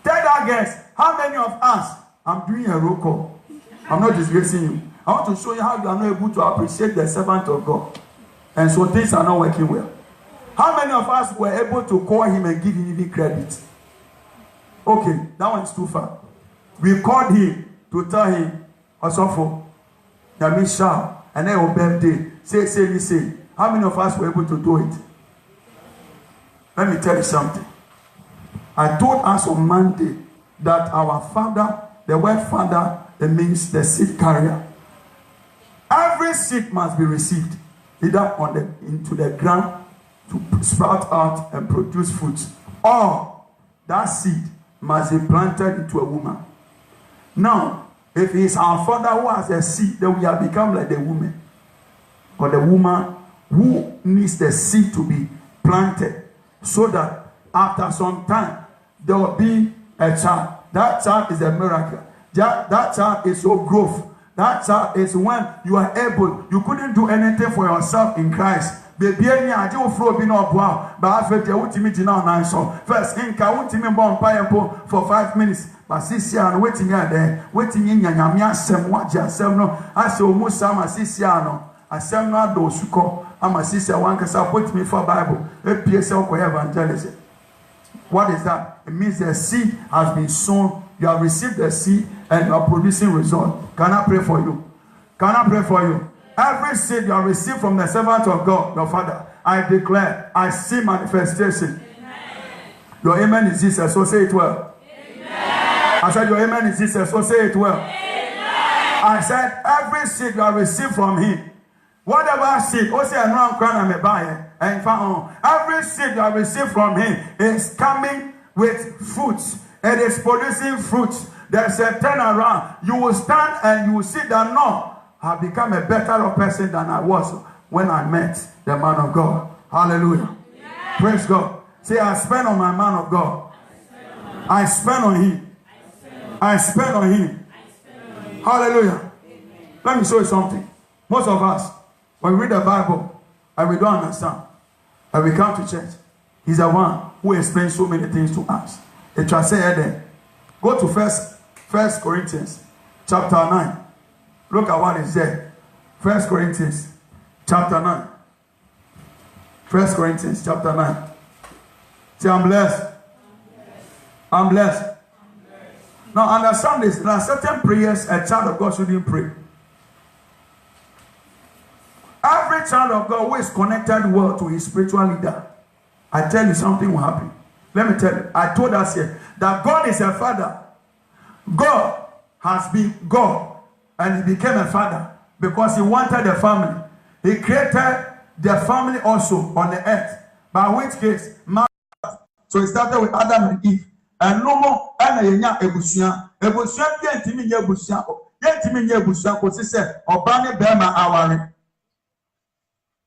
3rd August. How many of us? I'm doing a roll call. I'm not disgracing you. I want to show you how you are not able to appreciate the servant of God. And so things are not working well. How many of us were able to call him and give him even credit? Okay, that one is too far. We called him to tell him, Osofo, Yamisha, and then your birthday. Say. How many of us were able to do it? Let me tell you something. I told us on Monday that our father, the word father, it means the seed carrier. Every seed must be received either into the ground to sprout out and produce fruits, or that seed must be planted into a woman. Now, if it is our father who has a seed, then we have become like the woman, or the woman who needs the seed to be planted, so that after some time there will be a child. That child is a miracle. That child is your growth. That child is when you are able. You couldn't do anything for yourself in Christ. Baby, I do flow be no wow. But after the ultimate now nine so first in ka ultimate bomb pineapple for 5 minutes. But Sisiano waiting there, waiting in Yamia Sem Waja Sem no. I say almost some Sisiano. I say no do suko. I'm a sister one cause I put me for Bible. A PSL for evangelism. What is that? It means the seed has been sown. You have received the seed and you are producing result. Can I pray for you? Can I pray for you? Every seed you have received from the servant of God, your father, I declare, I see manifestation. Amen. Your amen is Jesus, so say it well. Amen. I said your amen is Jesus, so say it well. Amen. I said every seed you have received from him, whatever seed, every seed you have received from him is coming with fruits. It is producing fruits. There's a turnaround. You will stand and you will see that no, I have become a better person than I was when I met the man of God. Hallelujah. Yeah. Praise God. Say, I spend on my man of God. I spend on him. I spend on him. Hallelujah. Amen. Let me show you something. Most of us, when we read the Bible and we don't understand, and we come to church, he's the one who explains so many things to us. It shall say there. Go to First Corinthians chapter 9. Look at what is there. 1 Corinthians chapter 9. 1 Corinthians chapter 9. Say, I'm blessed. I'm blessed. Now understand this. There are certain prayers a child of God shouldn't pray. Every child of God who is connected well to his spiritual leader, I tell you something will happen. Let me tell you. I told us here that God is a father. God has been God and he became a father because he wanted a family. He created the family also on the earth. By which case, so he started with Adam and Eve. And no more yenya ebusia. Ebusia bi antimi nya ebusia. Yentimi nya ebusia ko se obane bema aware.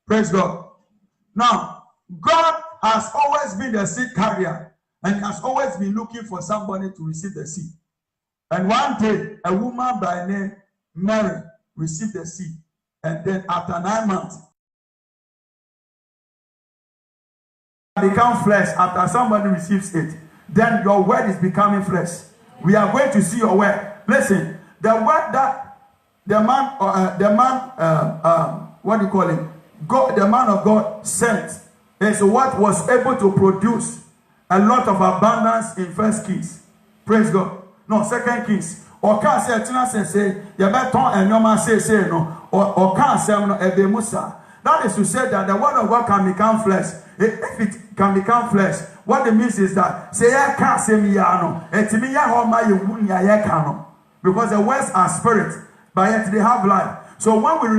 Praise God. Now, God has always been the seed carrier and has always been looking for somebody to receive the seed. And one day, a woman by name Mary received the seed. And then after 9 months, become flesh after somebody receives it. Then your word is becoming flesh. We are going to see your word. Listen, the word that the man, what do you call him? God, the man of God sent is what was able to produce a lot of abundance in 1 Kings. Praise God. No, 2 Kings. Or can't say, you better and your man say no. Or can't say no, Ebemusa. That is to say that the word of God can become flesh. If it can become flesh, what it means is that say I can't say me no. Because the words are spirit, but yet they have life. So when we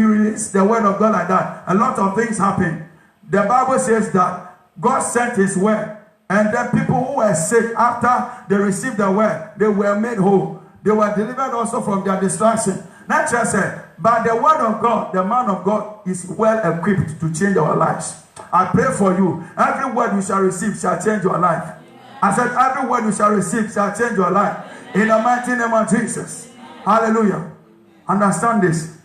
release the word of God like that, a lot of things happen. The Bible says that God sent his word, and the people who were sick after they received the word, they were made whole. They were delivered also from their destruction. Not just said, but the word of God, the man of God is well equipped to change our lives. I pray for you. Every word you shall receive shall change your life. I said, every word you shall receive shall change your life. In the mighty name of Jesus. Hallelujah. Understand this.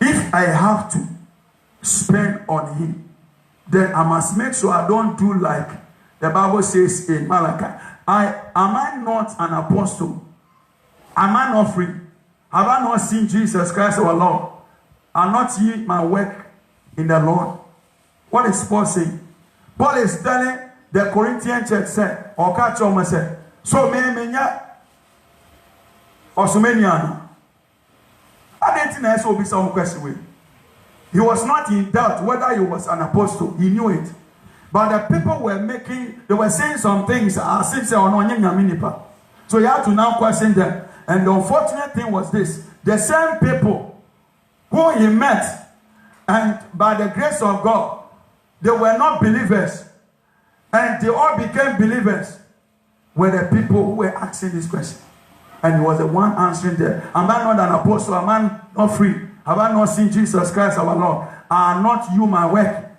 If I have to spend on him, then I must make sure I don't do like the Bible says in Malachi. Am I not an apostle? Am I not free? Have I not seen Jesus Christ our Lord? Are not ye my work in the Lord? What is Paul saying? Paul is telling the Corinthian church, said, or catch on say, so many or so many I didn't know so be some question. He was not in doubt whether he was an apostle. He knew it. But the people they were saying some things as if they were not. So he had to now question them. And the unfortunate thing was this. The same people who he met, and by the grace of God, they were not believers. And they all became believers, were the people who were asking this question. And he was the one answering them. Am I not an apostle? Am I not free? Have I not seen Jesus Christ our Lord? Are not you my work?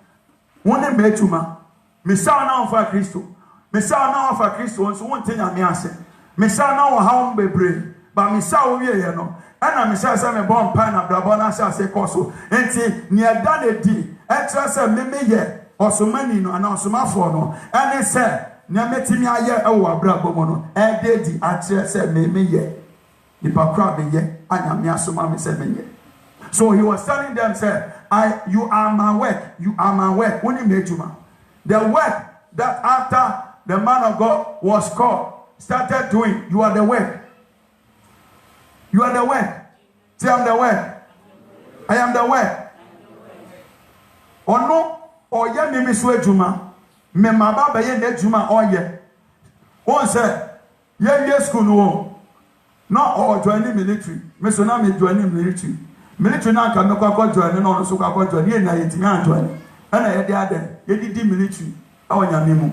One made you man. Me say now for Christo. Me say now for Christo. So one thing I me say. Me say now how we brave. But me say we here no. And I me say me born pan na brabo na say koso. Enti ni ada de di. Etra say me ye. Osomani no ana osomafo no. And say ni ametimi aye e wo abrabo mo no. E de di atre say me ye. Nipa kra be ye. Anya me asoma me say me ye. So he was telling them, say, you are my work. You are my work. When you made you man. The work that after the man of God was called, started doing, you are the work. You are the work. Say, I'm the work. I am the work. Or no, or ye me miswe juma. Me mababa ye de juma or ye. One said, ye school no. Not all joining military. Me so now me joining military. Military now can make join no so ka join ye na yetimi join na ye dey aden ye di military awanya memu.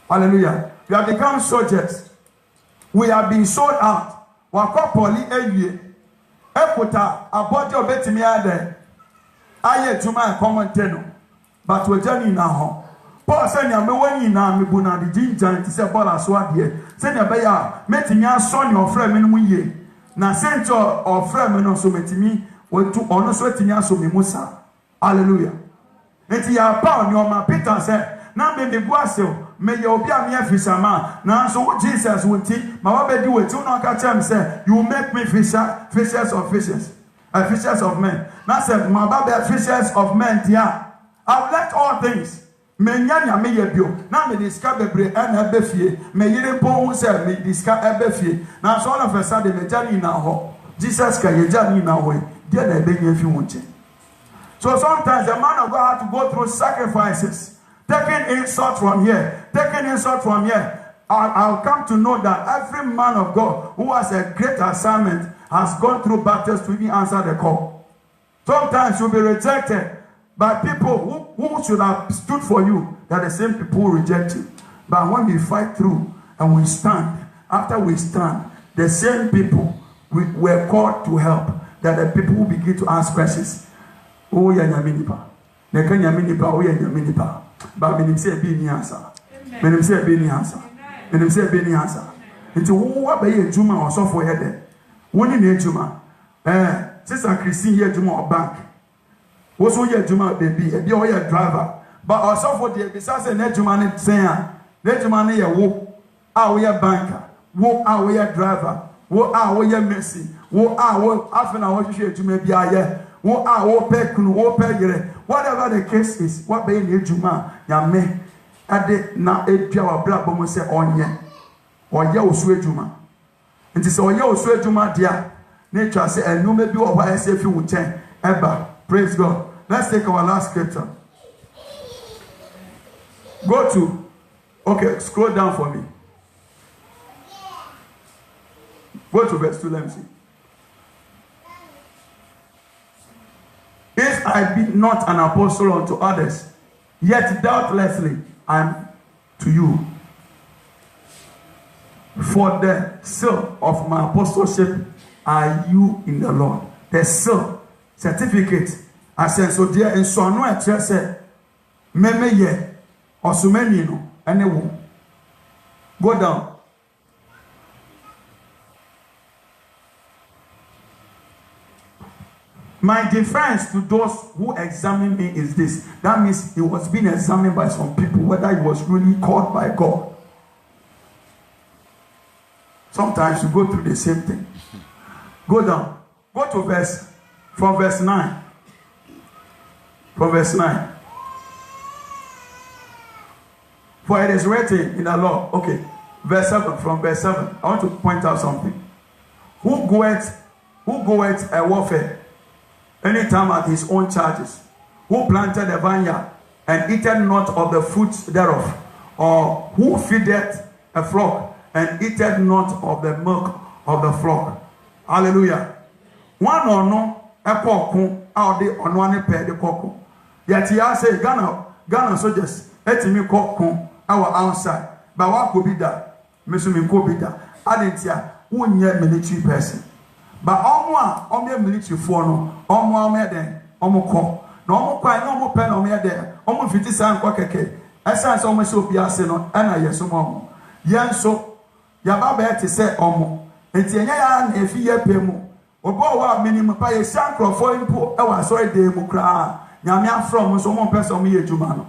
Hallelujah. We have become soldiers. We have been sold out. Wa ko poli ewie ekota abodi obetimi aden aye tuma e common teno but we journey na ho Paul said ya me wani na me bu na di jinjan ti se ball aso ade se na be ya metimi aso ne ofra me no mu ye. Na center of friend no so metimi we to ono so etimi aso me musa. Hallelujah. Enti ya Paul nyoma Peter said na me be buase me ye obi am ya fisherman na so Jesus wonti ma wa be di weti no ka chem say you make me fishers of fishes fishers of men. Na said ma ba be fishers of men dia. I've left all things. Me nyanya me ye bio na me discover bebre na be fie me yire pon say me discover be fie na so all of a sudden me jani na ho Jesus ka ye jani na ho dia na be nya fi wonche. So sometimes the man of God had to go through sacrifices, taking insult from here, taking insult from here. I'll come to know that every man of God who has a great assignment has gone through battles to even answer the call. Sometimes you'll be rejected by people who should have stood for you. They're the same people who reject you. But when we fight through and we stand, after we stand, the same people were called to help. That the people who begin to ask questions. Oh, ya nyaminipa. Neka nyaminipa, oh ya nyaminipa. But menim say be ni answer. Menim say be ni answer. Menim say be ni answer. Nti wo ba ye adwuma osofo ye de. Woni na adwuma. Sister Christine ye adwuma o bank. Wo so ye adwuma baby, e bi o ye driver. But osofo de bi say na adwuma ne sen a. Na adwuma ne ye wo. A wo ye banker. Wo a wo ye driver. Wo a wo ye mercy. Wo a wo afena wo hwehwe adwuma bi aye. Wo a wo pe kunu wo pe yire. Whatever the case is, what be in adwuma ya me ade na edua wa bra bomo se onye. Oye osu adwuma. Nti se oye osu adwuma dia na twa se enuma bi wo hwa ese fi wo chen eba. Praise God. Let's take our last scripture. Go to, okay, scroll down for me. Go to verse 2, let me see. If I be not an apostle unto others, yet doubtlessly I am to you. For the seal of my apostleship are you in the Lord. The seal, certificate. I said, so dear, and so no I say, meme ye, or so many no, and Go down. My defense to those who examine me is this. That means he was being examined by some people, whether he was really called by God. Sometimes you go through the same thing. Go down. Go to from verse 9. From verse 9. For it is written in the law. Okay. Verse 7. From verse 7. I want to point out something. Who goeth a warfare anytime at his own charges? Who planted a vineyard and eateth not of the fruit thereof? Or who feedeth a flock and eateth not of the milk of the flock? Hallelujah. One or no, a cocoon, out the on one pair the cocoon. Yet he say, Ghana soldiers, let me cocoon our outside. But what could be that? Mr. could be that. I didn't say, 1 year military person. But all military for no, all more than almost call. No more no more pen on me there, almost 50 cents cockake. As I saw myself, Yasino, and I yes, more. Yan so, Yababa to say, Omo, and Tiana, if he pay more. Obo minimum pay a sancro for him, I was sorry, de Mukra, Yamia from some person me a Jumano.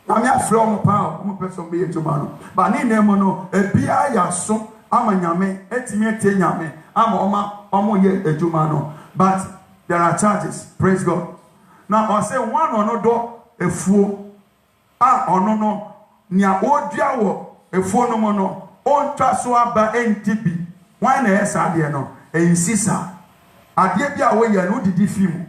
Yamia from power, one person be a Jumano. But Ninemono, a Pia Yaso, Amanyame, Etimate Yame, Omo ye a Jumano. But there are charges, praise God. Now I say one or no door, a fool, or no, near old Diawo, a fool no mono, on Tasua by NTB. Why na esa de no ensisa ade bia we ya no didi fimu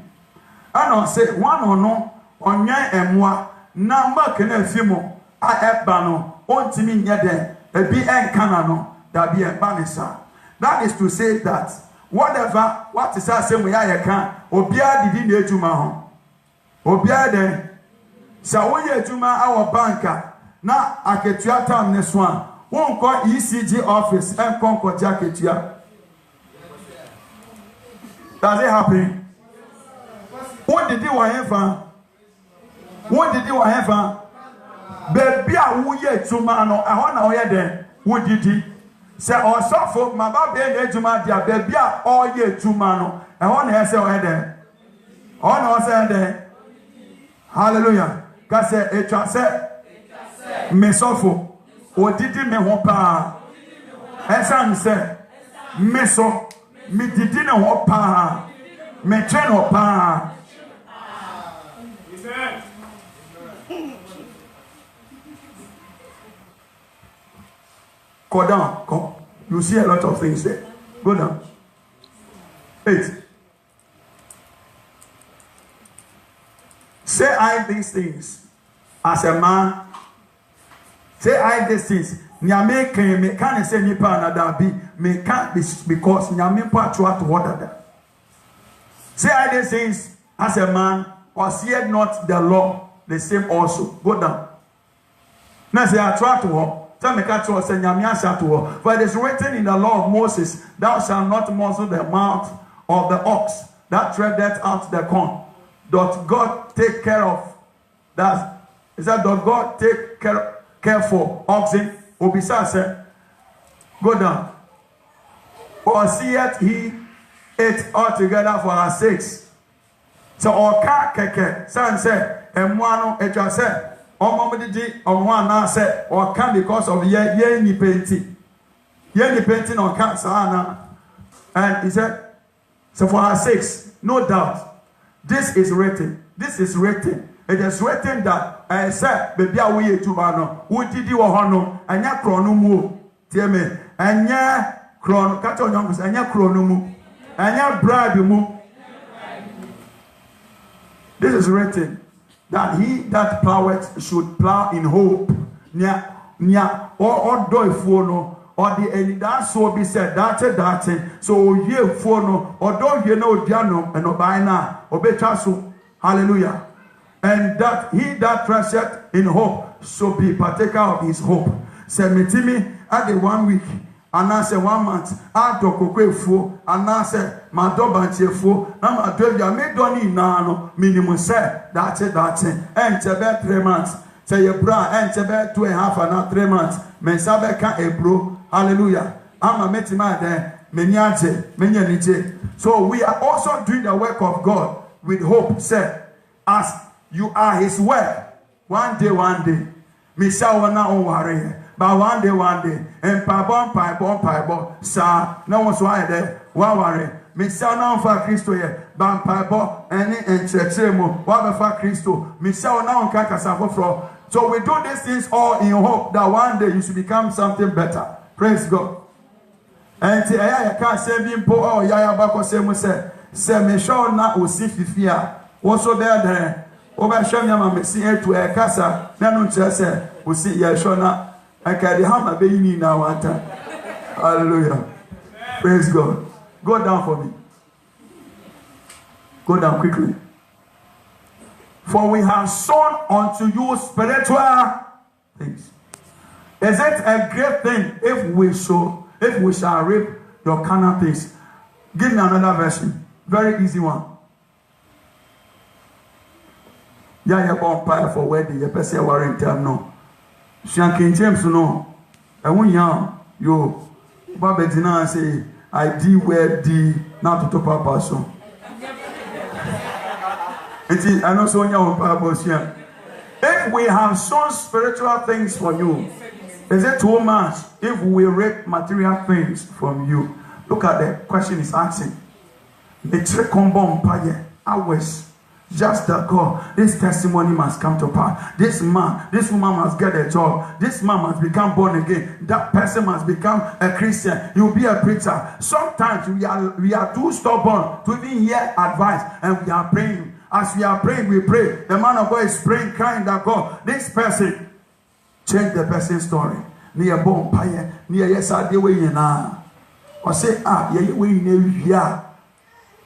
ana say one no onyan emwa na mark na fimu a eba no ontimi nye den ebi enkana no da bi eba ne sa. That is to say that whatever what is say we ya kan obia didi na ejuma ho obia den sa wo ye ejuma awo banka na aketua tam ne so a won't call ECG office and concord jacket here. Does it happen? What did you want? What did you want? Baby, I will yet to man or I want to hear them. What did he say? Or suffer my baby, to my dear baby, all yet to man. I want to say, there. On our side, hallelujah. Because it was said, Mesofo. O didi me ho pa esan se meso mi didi ne ho pa me twen ho pa. Go down, come. You see a lot of things there. Go down. 8. Say I these things as a man. Say I these things. Nyame can me can say nipa another be me can't be because nyame patwa to water. Say I these things as a man, or see not the law the same also. Go down. Now say I try to walk. Tell me catch us and nyame asa to walk. For it is written in the law of Moses, thou shalt not muzzle the mouth of the ox that treadeth out the corn. Doth God take care of that? Is that doth God take care for oxen? Obisa said, go down. Or seeth he it altogether for our sakes. So oka keke san said, and one etwa said, omomediji omwa na said, or can because of ye ni painting. Ye ni painting on cancer. And he said, so for our sakes, no doubt, this is written. This is written. It is written that I said, baby, I will to man. Who did you honor? And ya chronomu, dear me, and ya chron, catch on young, and ya chronomu, and ya bribe mu. This is written that he that ploweth should plow in hope. Nya, or do no, or the any that so be said that so ye no, or do you know diano and obina, obetasu, hallelujah. And that he that trusteth in hope shall be partaker of his hope. Say metimi at the 1 week, and I say 1 month, I do kokwefu, and I say my dobanchefu, and my dog ya me doni nano minimum say that's it, and tebe 3 months. Say your bra and chebe 2.5 and now 3 months. Men sabe ka a bro. Hallelujah. I'm a metima there. So we are also doing the work of God with hope. Say, as you are his work, one day, me shall not worry. But one day, and pie sir, no one's why there, one worry. Me shall not for Christo here, but pie any and churchemo, what for Christo, me shall now caca from. So we do these things all in hope that one day you should become something better. Praise God. And I can't say bimpo oh yaya bako say mo say me show na osi fifia also there over show me ma see to e kasa na no nche say osi ya show na aka the hammer be ni na wanta. Hallelujah. Praise God. Go down for me. Go down quickly. For we have sown unto you spiritual things. Is it a great thing if we shall reap your carnal things? Give me another version. Very easy one. Yeah, you're born fire for wedding. You're person worrying time no. King James no. And when you Baba Dina say I did where the now to top up person. I know so here. If we have sown spiritual things for you, is it too much if we reap material things from you? Look at the question is asking. Hours. Just that God, this testimony must come to pass. This man, this woman must get a job. This man must become born again. That person must become a Christian. You'll be a preacher. Sometimes we are too stubborn to even hear advice, and we are praying. As we are praying, we pray. The man of God is praying, crying that God, this person, change the person's story. Near bomb pie, near yes, I do way now. Or say, ye we know ya.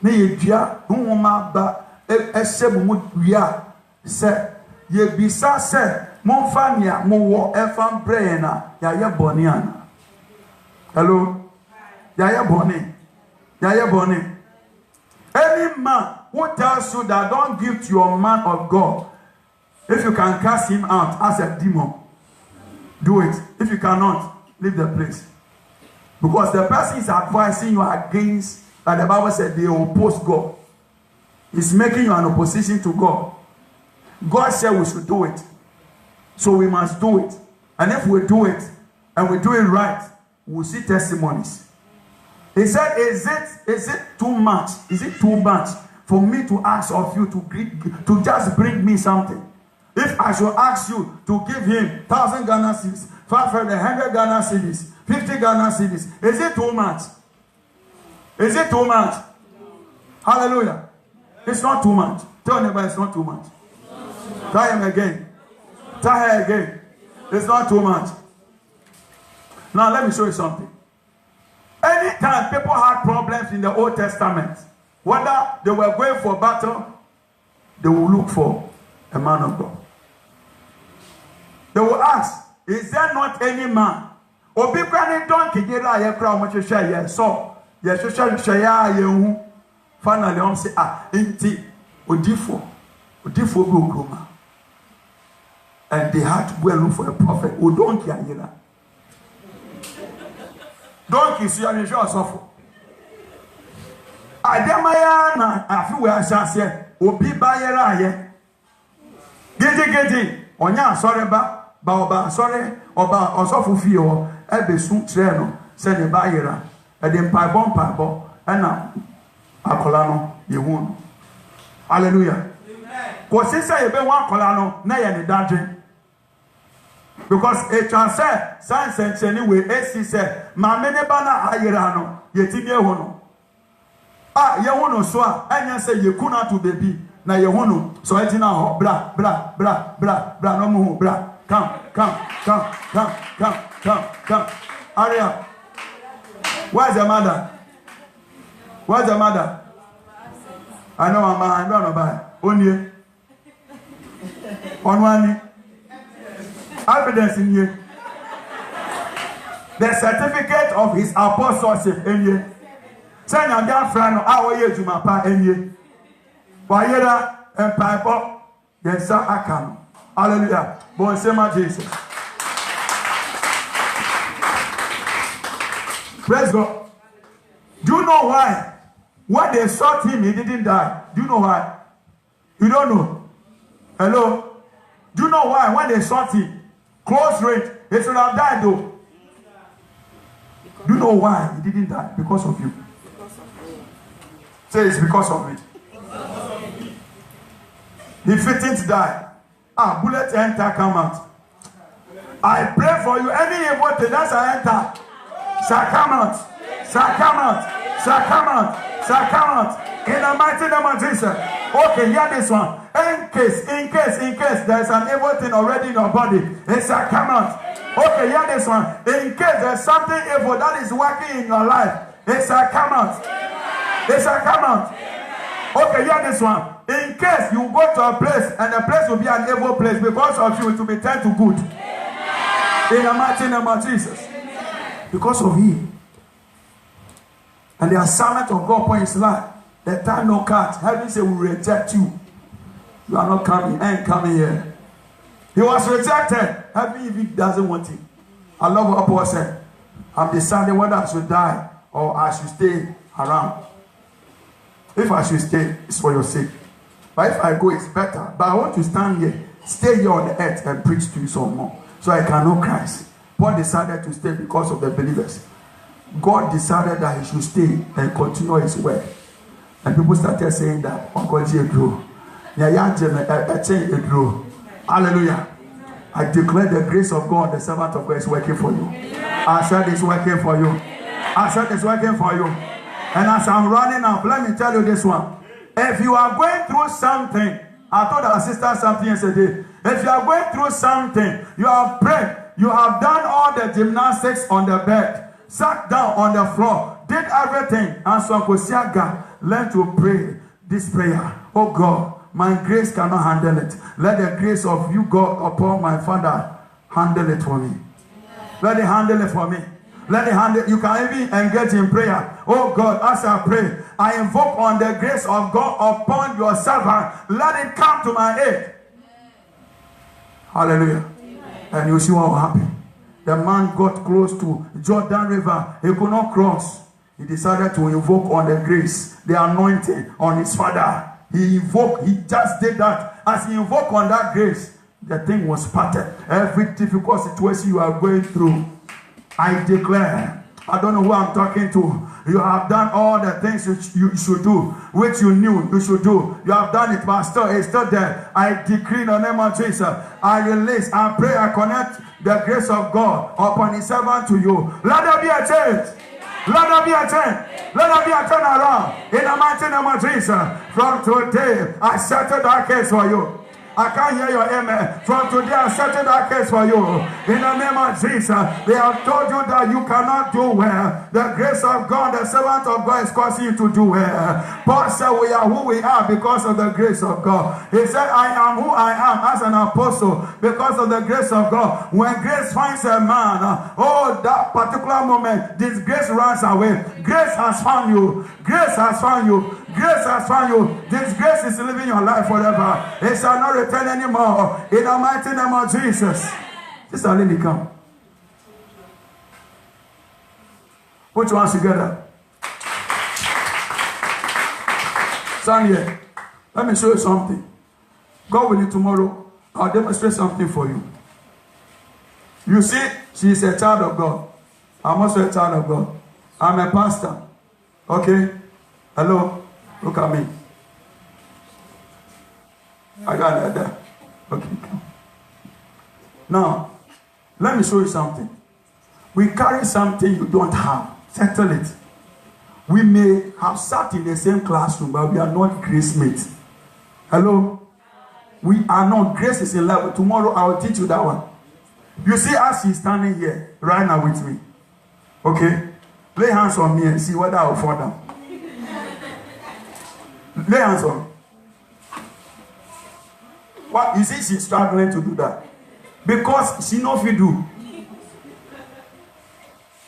Nay, ya, no ma ba. Esebuya se ye bisa se monfania mo efam braina ya boniana. Hello, ya boni. Any man who tells you that don't give to your man of God, if you can cast him out as a demon, do it. If you cannot, leave the place, because the person is advising you against, like the Bible said, they oppose God. It's making you an opposition to God. God said we should do it. So we must do it. And if we do it, and we do it right, we'll see testimonies. He said, is it too much? Is it too much for me to ask of you to just bring me something? If I should ask you to give him 1,000 Ghana cedis, 500, 100 Ghana cedis, 50 Ghana cedis, is it too much? Is it too much? Hallelujah. It's not too much. Tell neighbor it's not too much. Try him again. Try her again. It's not too much. Now let me show you something. Anytime people had problems in the Old Testament, whether they were going for battle, they will look for a man of God. They will ask, is there not any man? Obi kwani donkey gera ye kra mo hwehwe ye so ye hwehwe ya ye hu. Finally, I'm saying, inti odifo bi okroma. And they had to go and look for a prophet. O donkey ayera. Donkey so you sure suffer. Ademaya na afi we asase obi bayera aye. Gidi onya asore ba oba asore oba osofo fie ho ebesu kire no se ne bayera e de mpaibon na akolano yehun. Hallelujah. Ko sisa ye be wan akolano na ye ne dadwe. Because it transfer science and anyway AC say ma me ne ba na ayera no yetimi ehu no. Yehu no so a enya say yekuna to baby na yehu no so etina ho bra no mu bra come Aria, where's your mother? Where's your mother? I know mama, I don't know about only on one evidence in you. The certificate of his apostleship in you. Send your young friend our year to my pa in you. Wayera and Piper, yes, sir, I can. Hallelujah. Bon, say my Jesus. Praise God. Do you know why? When they shot him, he didn't die. Do you know why? You don't know. Hello? Do you know why? When they shot him, close range, he should have died though. Do you know why he didn't die? Because of you. Say it's because of me. He fitting die. Bullet enter, come out. I pray for you. Any evil thing that shall enter, shall come out. Shall come out. Shall come out. Shall come out. In the mighty name of Jesus. Okay, hear this one. In case there is an evil thing already in your body, it shall come out. Okay, hear this one. In case there is something evil that is working in your life, it shall come out. It shall come out. Okay, hear this one. In case you go to a place and the place will be an evil place, because of you it will be turned to good. In the mighty name of Jesus. Because of him. And the assignment of God upon his life, the time no cut. Heaven say we reject you. You are not coming. Ain't coming here. He was rejected. Heaven even doesn't want him. I love what Paul said. I'm deciding whether I should die or I should stay around. If I should stay, it's for your sake. But if I go, it's better. But I want to stand here, stay here on the earth and preach to you some more. So I can know Christ. Paul decided to stay because of the believers. God decided that he should stay and continue his work. And people started saying that, hallelujah. I declare the grace of God, the servant of God is working for you. I said it's working for you. I said it's working for you. And as I'm running up, let me tell you this one. If you are going through something, I told our sister something yesterday. If you are going through something, you have prayed, you have done all the gymnastics on the bed, sat down on the floor, did everything, and so Kosiaga learn to pray this prayer. Oh God, my grace cannot handle it. Let the grace of you, God, upon my Father, handle it for me. Let it handle it for me. Let it handle. You can even engage in prayer. Oh God, as I pray, I invoke on the grace of God upon your servant. Let it come to my aid. Hallelujah. And you see what will happen. The man got close to Jordan River. He could not cross. He decided to invoke on the grace, the anointing on his father. He invoked, he just did that. As he invoked on that grace, the thing was parted. Every difficult situation you are going through, I declare, I don't know who I'm talking to. You have done all the things you should do, which you knew you should do. You have done it, but still, it's still there. I decree in the name of Jesus. I release, I pray, I connect the grace of God upon his servant to you. Let there be a change. Let there be a change. Let there be a turnaround. In the mighty name of Jesus. From today, I settle that case for you. I can't hear your amen. From today, I settle that case for you. In the name of Jesus, they have told you that you cannot do well. The grace of God, the servant of God is causing you to do well. Paul said we are who we are because of the grace of God. He said, I am who I am as an apostle because of the grace of God. When grace finds a man, that particular moment, this grace runs away. Grace has found you. Grace has found you. Grace has found you. This grace is living your life forever. It shall not return anymore. In the mighty name of Jesus. Sister Lily, come. Put your hands together. Stand here. Let me show you something. God willing, tomorrow, I'll demonstrate something for you. You see, she is a child of God. I'm also a child of God. I'm a pastor. Okay? Hello? Look at me. I got that. Okay. Now, let me show you something. We carry something you don't have. Settle it. We may have sat in the same classroom, but we are not grace mates. Hello? We are not. Grace is in level. Tomorrow I will teach you that one. You see, as she's standing here right now with me. Okay? Lay hands on me and see whether I will fall down. Lay hands on me. What? You see, she's struggling to do that. Because she knows we do.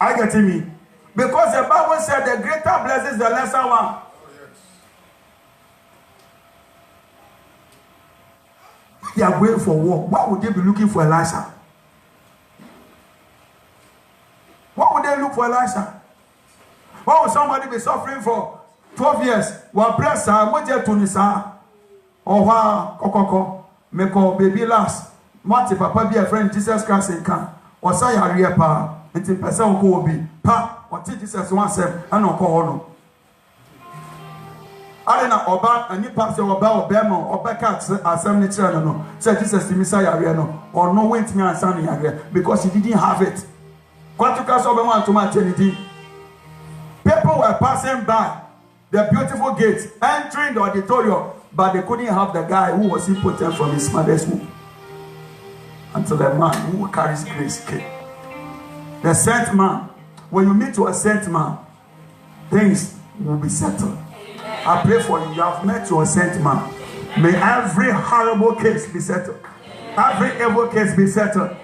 Are you getting me? Because the Bible said the greater blesses the lesser one. They are going for war. Why would they be looking for Elisha? Why would they look for Elisha? Why would somebody be suffering for 12 years? One press, Moja Tunisa, or wow, Kokoko, Meko, baby last. Mati Papa be a friend, Jesus Christ in camp, or say a real power, and in person who will be pa, or Jesus once and no call. I don't know about any pastor about Bemo or Becca assembly channel. Said Jesus to Messiah or no way to me and Sunny because he didn't have it. What to cast over one to my eternity? People were passing by the beautiful gate, entering the auditorium, but they couldn't have the guy who was impotent from his mother's womb. Until the man who carries grace came. The sent man. When you meet to a sent man, things will be settled. I pray for you. You have met your sent man. May every horrible case be settled. Every evil case be settled.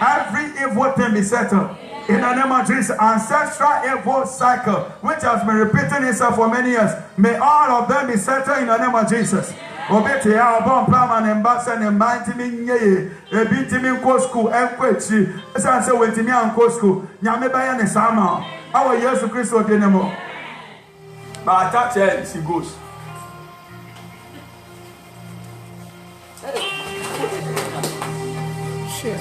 Every evil thing be settled. In the name of Jesus, ancestral evil cycle, which has been repeating itself for many years, may all of them be settled in the name of Jesus. Obeti ya obon plama ne mbasa ne mighty me nyeye ebiti me nko school enkwechi esa se wetimi anko school nyame ba ya ne sama awo Yesu Kristo de nemo. But that child, she goes. Sure.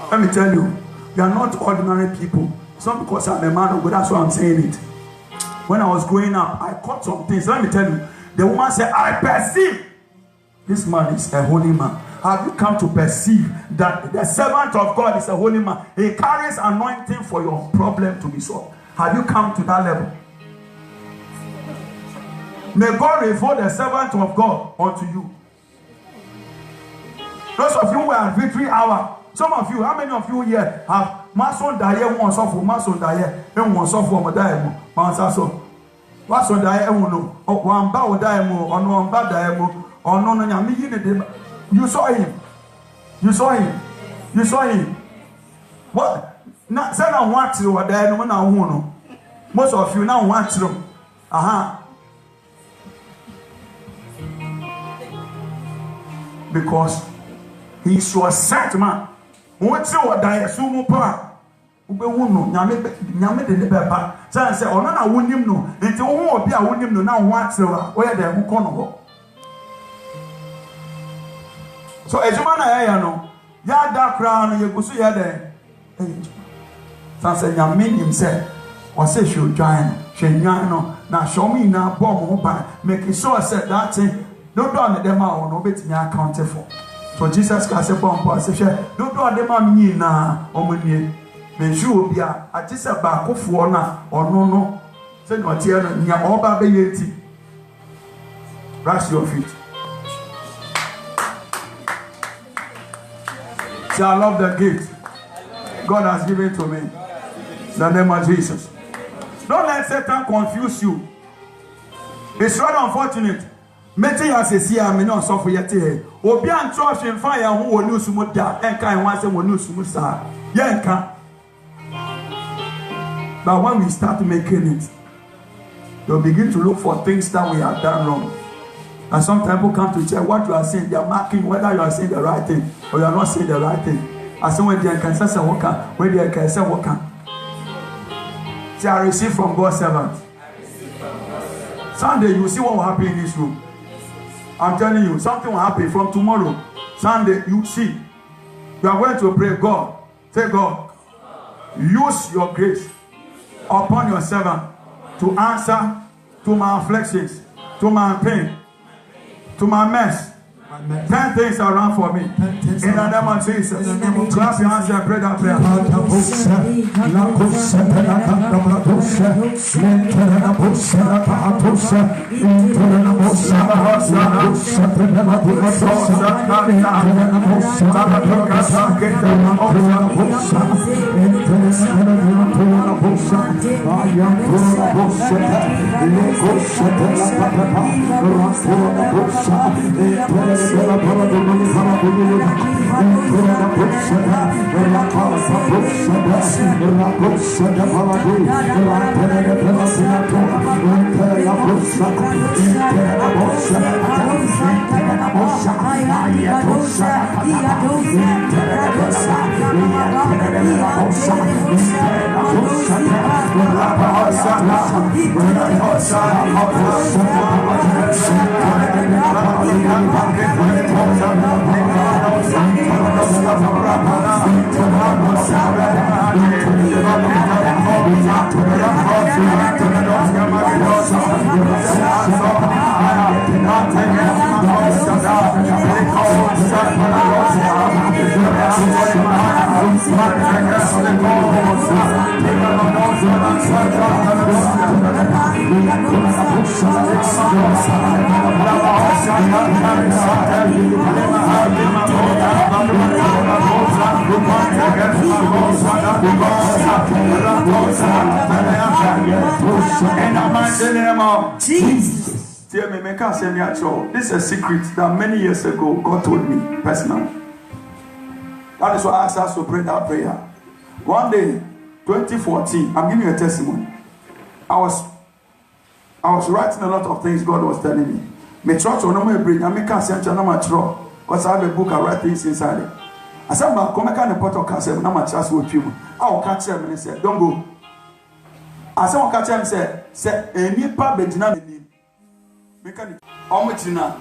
Let me tell you, you are not ordinary people. It's not because I'm a man of God, that's why I'm saying it. When I was growing up, I caught some things. Let me tell you, the woman said, I perceive this man is a holy man. Have you come to perceive that the servant of God is a holy man? He carries anointing for your problem to be solved. Have you come to that level? May God reveal the servant of God unto you. Those of you who are at victory hour, some of you, how many of you here have Mason Daye one suffer, Mason Daye, and one suffer, Madaemo, Mansaso? Mason Daye, one bow diamo, or no bad diamo, or no, no, you saw him. You saw him. You saw him. What? Not say I want to or there no now no. Most of you now want to. Because he is your sent man. What say what die sumu pa? Ube wunu nyame de beba. Say ono na wonim no. Enti wo obi a wonim no na want to where the who kono ho. So ejuma na ya no ya da kra no ye gusu ya den sanse nyame nim se o se hwe dwan hwenwan no na show me na bomb ho ba make sure say that thing no do on them ma no betimi account for. So Jesus can say bomb pa se hwe no do on them ma nyi na omonie me ju obi a atise ba akofo na ono no se no tie no nya oba be yeti. Brush your feet. Say, I love the gift God has given to me. In the name of Jesus. Don't let Satan confuse you. It's rather unfortunate. Meti ya se si a me no so for yete he. Obi an trust in fire who wonu sumu da enka en wan se wonu sumu sa. Ye enka. But when we start making it, you'll begin to look for things that we have done wrong. And some people come to check what you are saying. They are marking whether you are saying the right thing or you are not saying the right thing. As when they can say what can, when they can say what can. See, I receive from God's servant. Sunday, you see what will happen in this room. I'm telling you, something will happen from tomorrow. Sunday, you see. You are going to pray, God. Say, God, use your grace upon your servant to answer to my afflictions, to my pain, to my mess. 10 things around for me. In the name of Jesus. Clap your hands and pray that prayer. Thank you. Jesus. This is a secret that many years ago God told me personally. That is why I asked us to pray that prayer. One day, 2014, I'm giving you a testimony. I was writing a lot of things God was telling me. Me church or no me bring, I make a center no much wrong. Because I have a book, I write things inside it. I said, "Ma, come and put a castle, no much as with you." I will catch him and say, "Don't go." I said, "I'll catch him." Say, "Any part be denied me." Mechanic, how much na?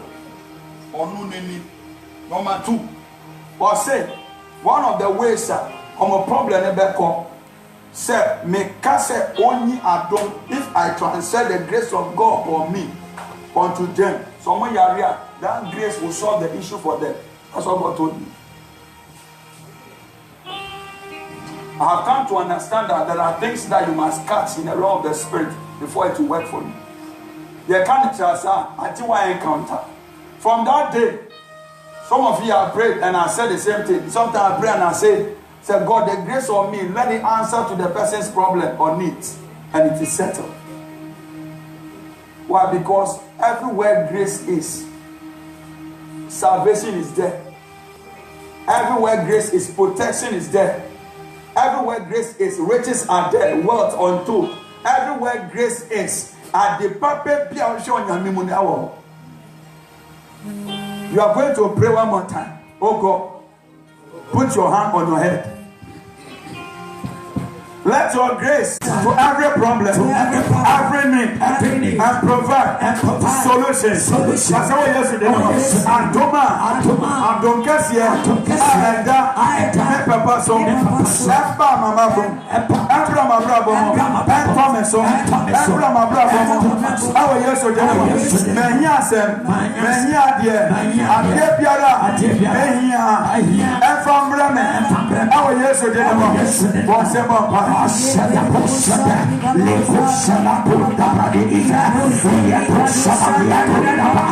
Or no name. Number 2, or say one of the ways that a problem never come. Say, me cast only adom if I transfer the grace of God upon me unto them. Someone area that grace will solve the issue for them. That's what God told me. I have come to understand that there are things that you must catch in the law of the spirit before it will work for you. You can't just until I encounter. From that day, some of you have prayed and I said the same thing. Sometimes I pray and I say, God, the grace on me, let it answer to the person's problem or needs, and it is settled. Why? Because everywhere grace is, salvation is there. Everywhere grace is, protection is there. Everywhere grace is, riches are there, wealth untold. Everywhere grace is, at the purpose you are going to pray one more time. Oh God, put your hand on your head. Let your grace to every problem, every need, and provide solutions. That's how yesterday. Adoma, Adonkesia, Ada, Papa, so Sapa, Mamma, Abraham, Thomas, Abraham, our yesterday, Manyasem, Manyadia, Adepiara, and from Bremen, our yesterday, was about. Ashada Posada, Lekosala Punda Radisa, Yakosala Yakaba,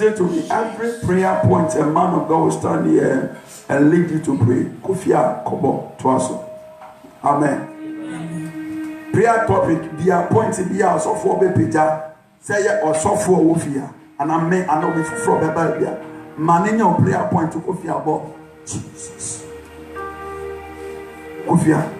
listen to me. Every prayer point a man of God will stand here and lead you to pray. Kofia Kobo Twaso. Amen. Prayer topic, be appointed, be a software bepeja, say or software wofia, and I know me from a baby. Man in your prayer point to Kofia about Jesus. Kofia.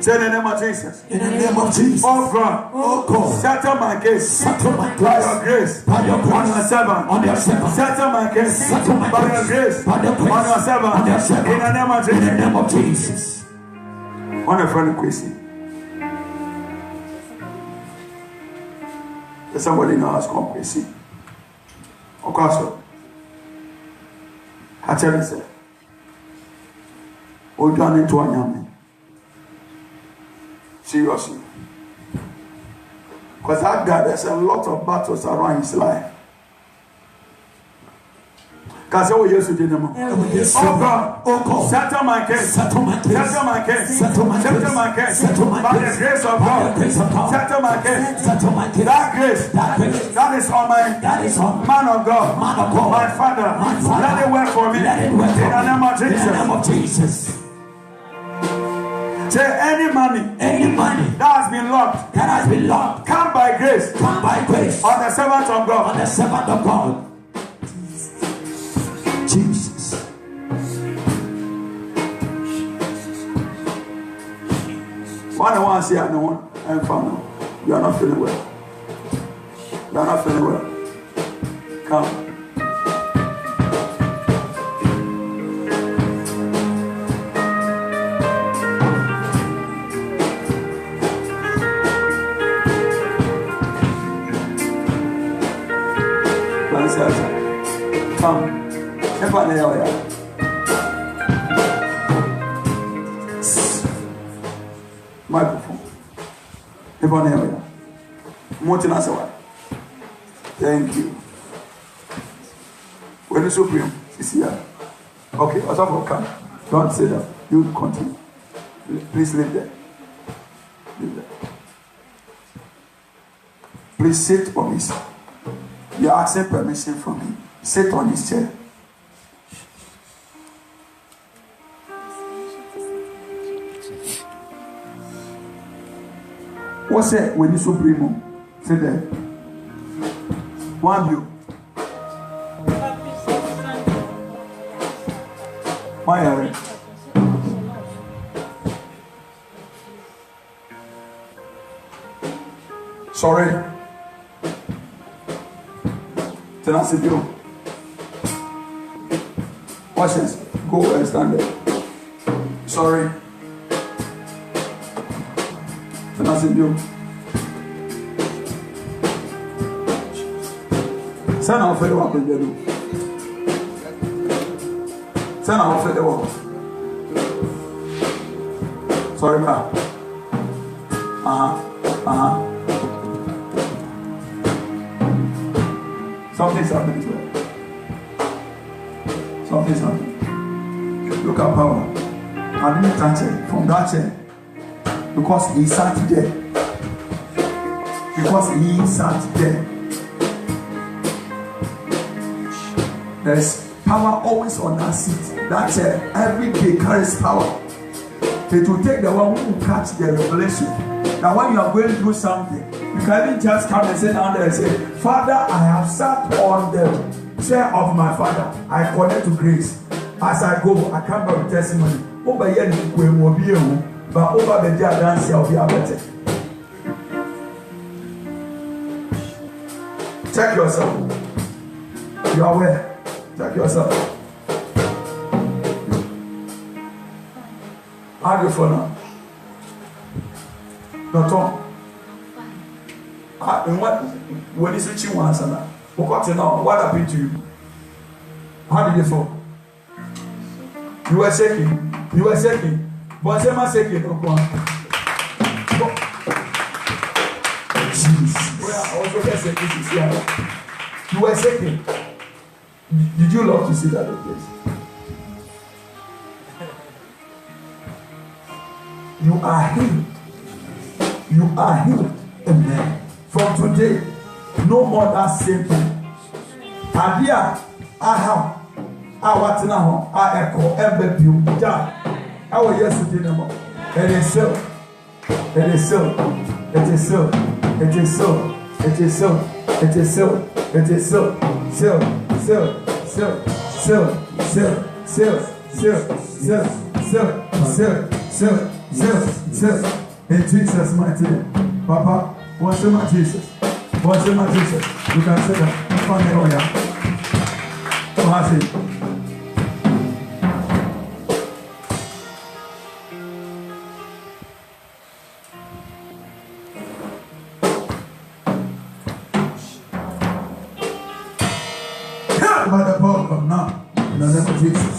Say in the name of Jesus. In the name of Jesus. Oh God. Oh God. Settle my case. Settle my case. By your grace. By your grace. On your servant. On your servant. Settle my case. Settle my by case. your grace. By your grace. On your servant. On your servant. In the name of Jesus. In the name of Jesus. On a friend question. There's somebody now has come crazy. Of course. I tell you, sir. Oh, done into a yummy. Seriously. Because that guy, there's a lot of battles around his life. Because what you did, oh God, settle my case, settle my case, settle my case, settle my case, settle my case, by the grace of God, settle my case, settle my case. That grace, that is on my, man of God, my Father, let it work for me, in the name of Jesus. Say any money that has been locked, come by grace, on the servant of God, Jesus. One I want to say, I know, I'm fine. You are not feeling well. You are not feeling well. Come. Come. Microphone. Thank you. When you supreme, is here. Okay, Osafo, come. Don't say that. You continue. Please leave there. Leave there. Please sit on his. You are asking permission from him. Sit on his chair. What's that when you supreme? Sit there. One view. Why are you? Sorry. Tenacity. Watch this. Go and stand there. Sorry. Tenacity. Send out for the work in the room. Send out for the work. Sorry, ma. Something's happening to her. Something's happening. Look at power. I didn't touch it from that chair. Because he sat there. There's power always on that seat. That chair every day carries power. It will take the one who will catch the revelation. Now when you are going through something, you can even just come and sit down there and say, Father, I have sat on the chair of my father. I connect to grace. As I go, I come back with testimony. Over here, but over the day, dance will be better. Check yourself. You are aware. Check yourself. How do you feel now? Not all. When you switch you answer now, what happened to you? How did you fall? You were shaking. But I'm not shaking. You were shaking. Did you love to see that place? You are healed. Amen. From today, no more that same thing. Adia, aha, awatena ho, a echo, ebe ja. Our yesterday no more. It is so. It is so. It is so. It is so. It is so. It is so. It is so. So. In Jesus' mighty name. Papa, what's in my Jesus? What's in my Jesus? You can say that. Funny, oh yeah. So I say. By the power of now, in the name of Jesus.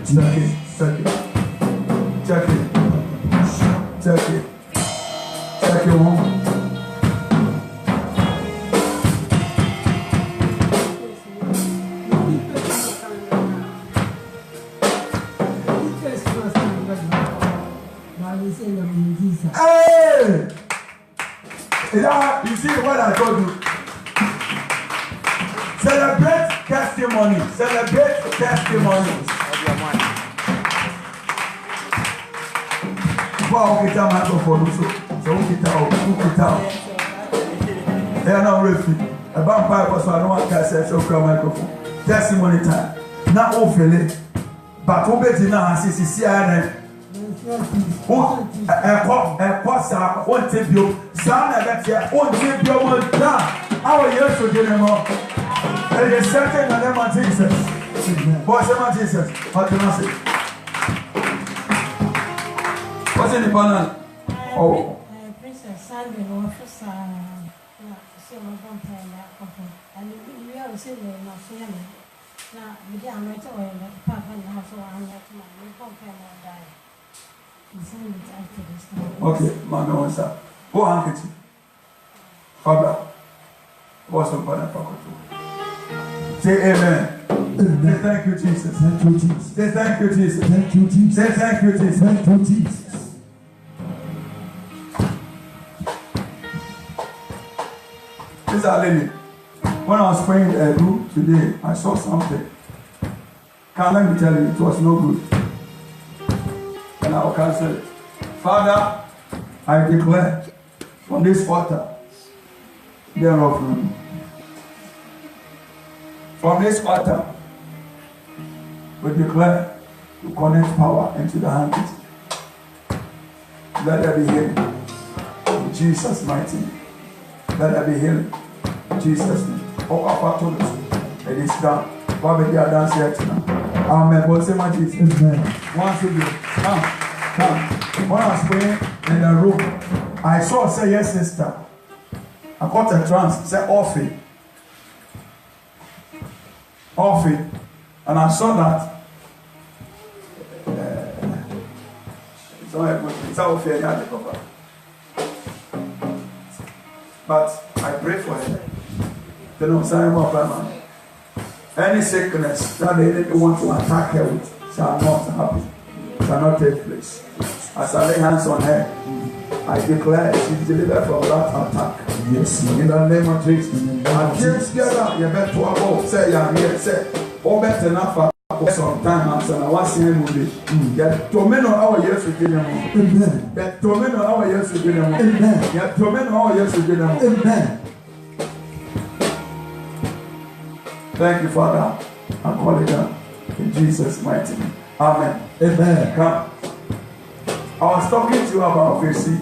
Check it home. Hey! Yeah, you see what I told you? Celebrate testimony. Celebrate testimonies. Wow, get a microphone so get out. They are not ready. A vampire was I don't want to say so from microphone. Testimony time. Not overly. But who bet in our CCCI? Won't tip you. Son, I bet you won't tip your word down. Our years to get them up. It is certain in the name of Jesus. What's the name of Jesus? What can I say? What's in the banner? Oh. Princess Sunday, no, first, so my vampire, and we are saying, no, family. Now, we are not aware that Papa and the house are not my vampire die. He sent it after this time. Okay, man, no answer. Go handkerchief. Father, what's the banner for? Say amen. Say thank you, Jesus. Thank you, Jesus. Say thank you, Jesus. Thank you, Jesus. Say thank you, Jesus. Thank you, Jesus. This is our lady. When I was praying in the room today, I saw something. Can't let me tell you, it was no good. And I will cancel it. Father, I declare from this altar, thereof none. From this altar, we declare to connect power into the hands. Let there be healing. In Jesus' mighty name. Let there be healing. In Jesus' name. It is done. What will you dance here tonight? Amen. What's the matter? Amen. Once again, come. When I was praying in the room, I saw say yes, sister. I got a trance, say off it. And I saw that it's all fair, but I pray for her. Then I'm saying more any sickness that they didn't want to attack her with shall not happen, shall not take place. As I lay hands on her, I declare she's delivered from that attack. Yes, in the name of Jesus. And James together, you better to say, yeah, here, say, oh, better enough for some time. And so I was saying, that domino our years to get them. That domino our years to get them. That domino our years to get them. Amen. Thank you, Father. I call it down in Jesus' mighty name. Amen. Amen. Come. I was talking to you about Kwesi.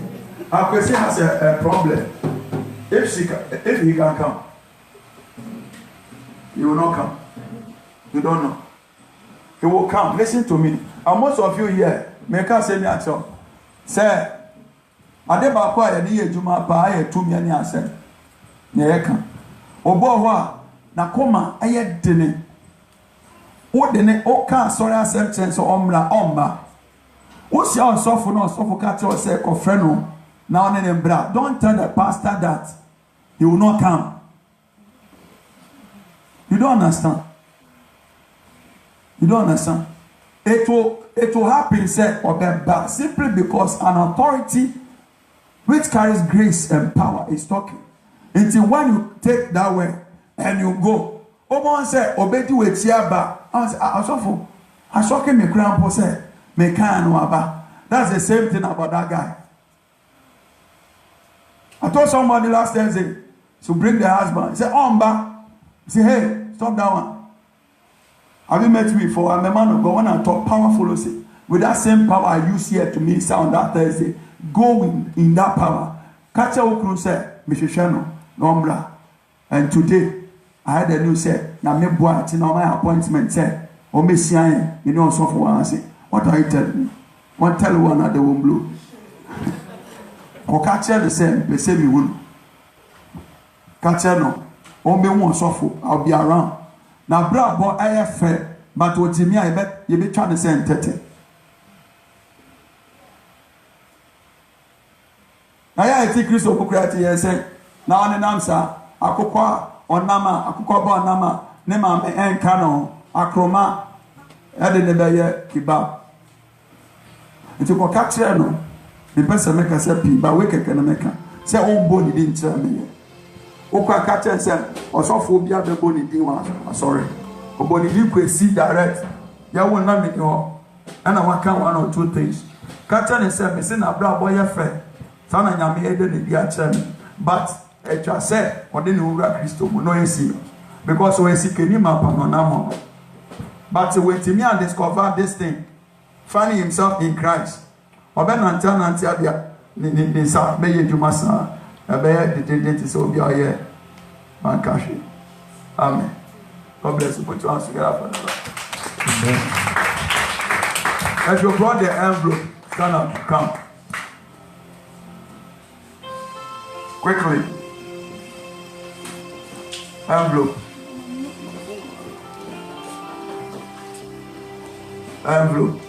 Kwesi has a problem. If he can come, he will not come. You don't know. He will come. Listen to me. And most of you here, make us say me at all. Say, Adeba kwa ya niye juma pa ya tumi ya ni ase. Nyeka. Obo ho na koma aye dene. O dene o ka sorry asem chense omra omba. O si osofu no osofu ka che o say kofre no. Now, don't tell the pastor that he will not come. You don't understand. You don't understand. It will happen, said or simply because an authority which carries grace and power is talking. Until when you take that way and you go, Omo say obedi weti aba. Asofo. Asoke me kran po say me kan no aba. That's the same thing about that guy. I told somebody last Thursday to bring the husband. He said, Omba. He said, hey, stop that one. Have you met me before? I'm a man of God. When I talk powerful, with that same power I use here to minister on that Thursday, go in that power. Catch a okru say, Mishishano, Nombra. And today, I had a news say, now me boy, it's now my appointment say, or Messiah, you know, so for one say, what are you telling me? One tell one at the womb blue. Or catch the same, they say me will. Catch no, or me one so I'll be around. Now, bra boy, I have fair, but what you mean, I bet you be trying to send Tete. I think Christo Bukrati and say, now an answer, Akukwa, or Nama, Akukwa, Nama, Nema, me and Kano, Akroma, Edenebeye, Kibab. It took a catcher, no. The person make us happy, but we can make her say, oh, bony didn't tell me. Okwa catcher said, or so phobia the bony didn't sorry. Or bony didn't see direct. Ya will not make your and I want one or two things. Catcher said, Miss Abra boy, fair. Son and Yami Eden in the chairman. But I just said, or didn't know Christo, no, see. Because we see Kenima Panama. But when Timmy discovered this thing, finding himself in Christ. Oben Antan Antiabia, Nisa, Baye Jumasa, a bear, the dentist of your year. Mankashi. Amen. God bless you. Put your hands together for as you brought the envelope, stand up, come. Quickly. Envelope. Envelope.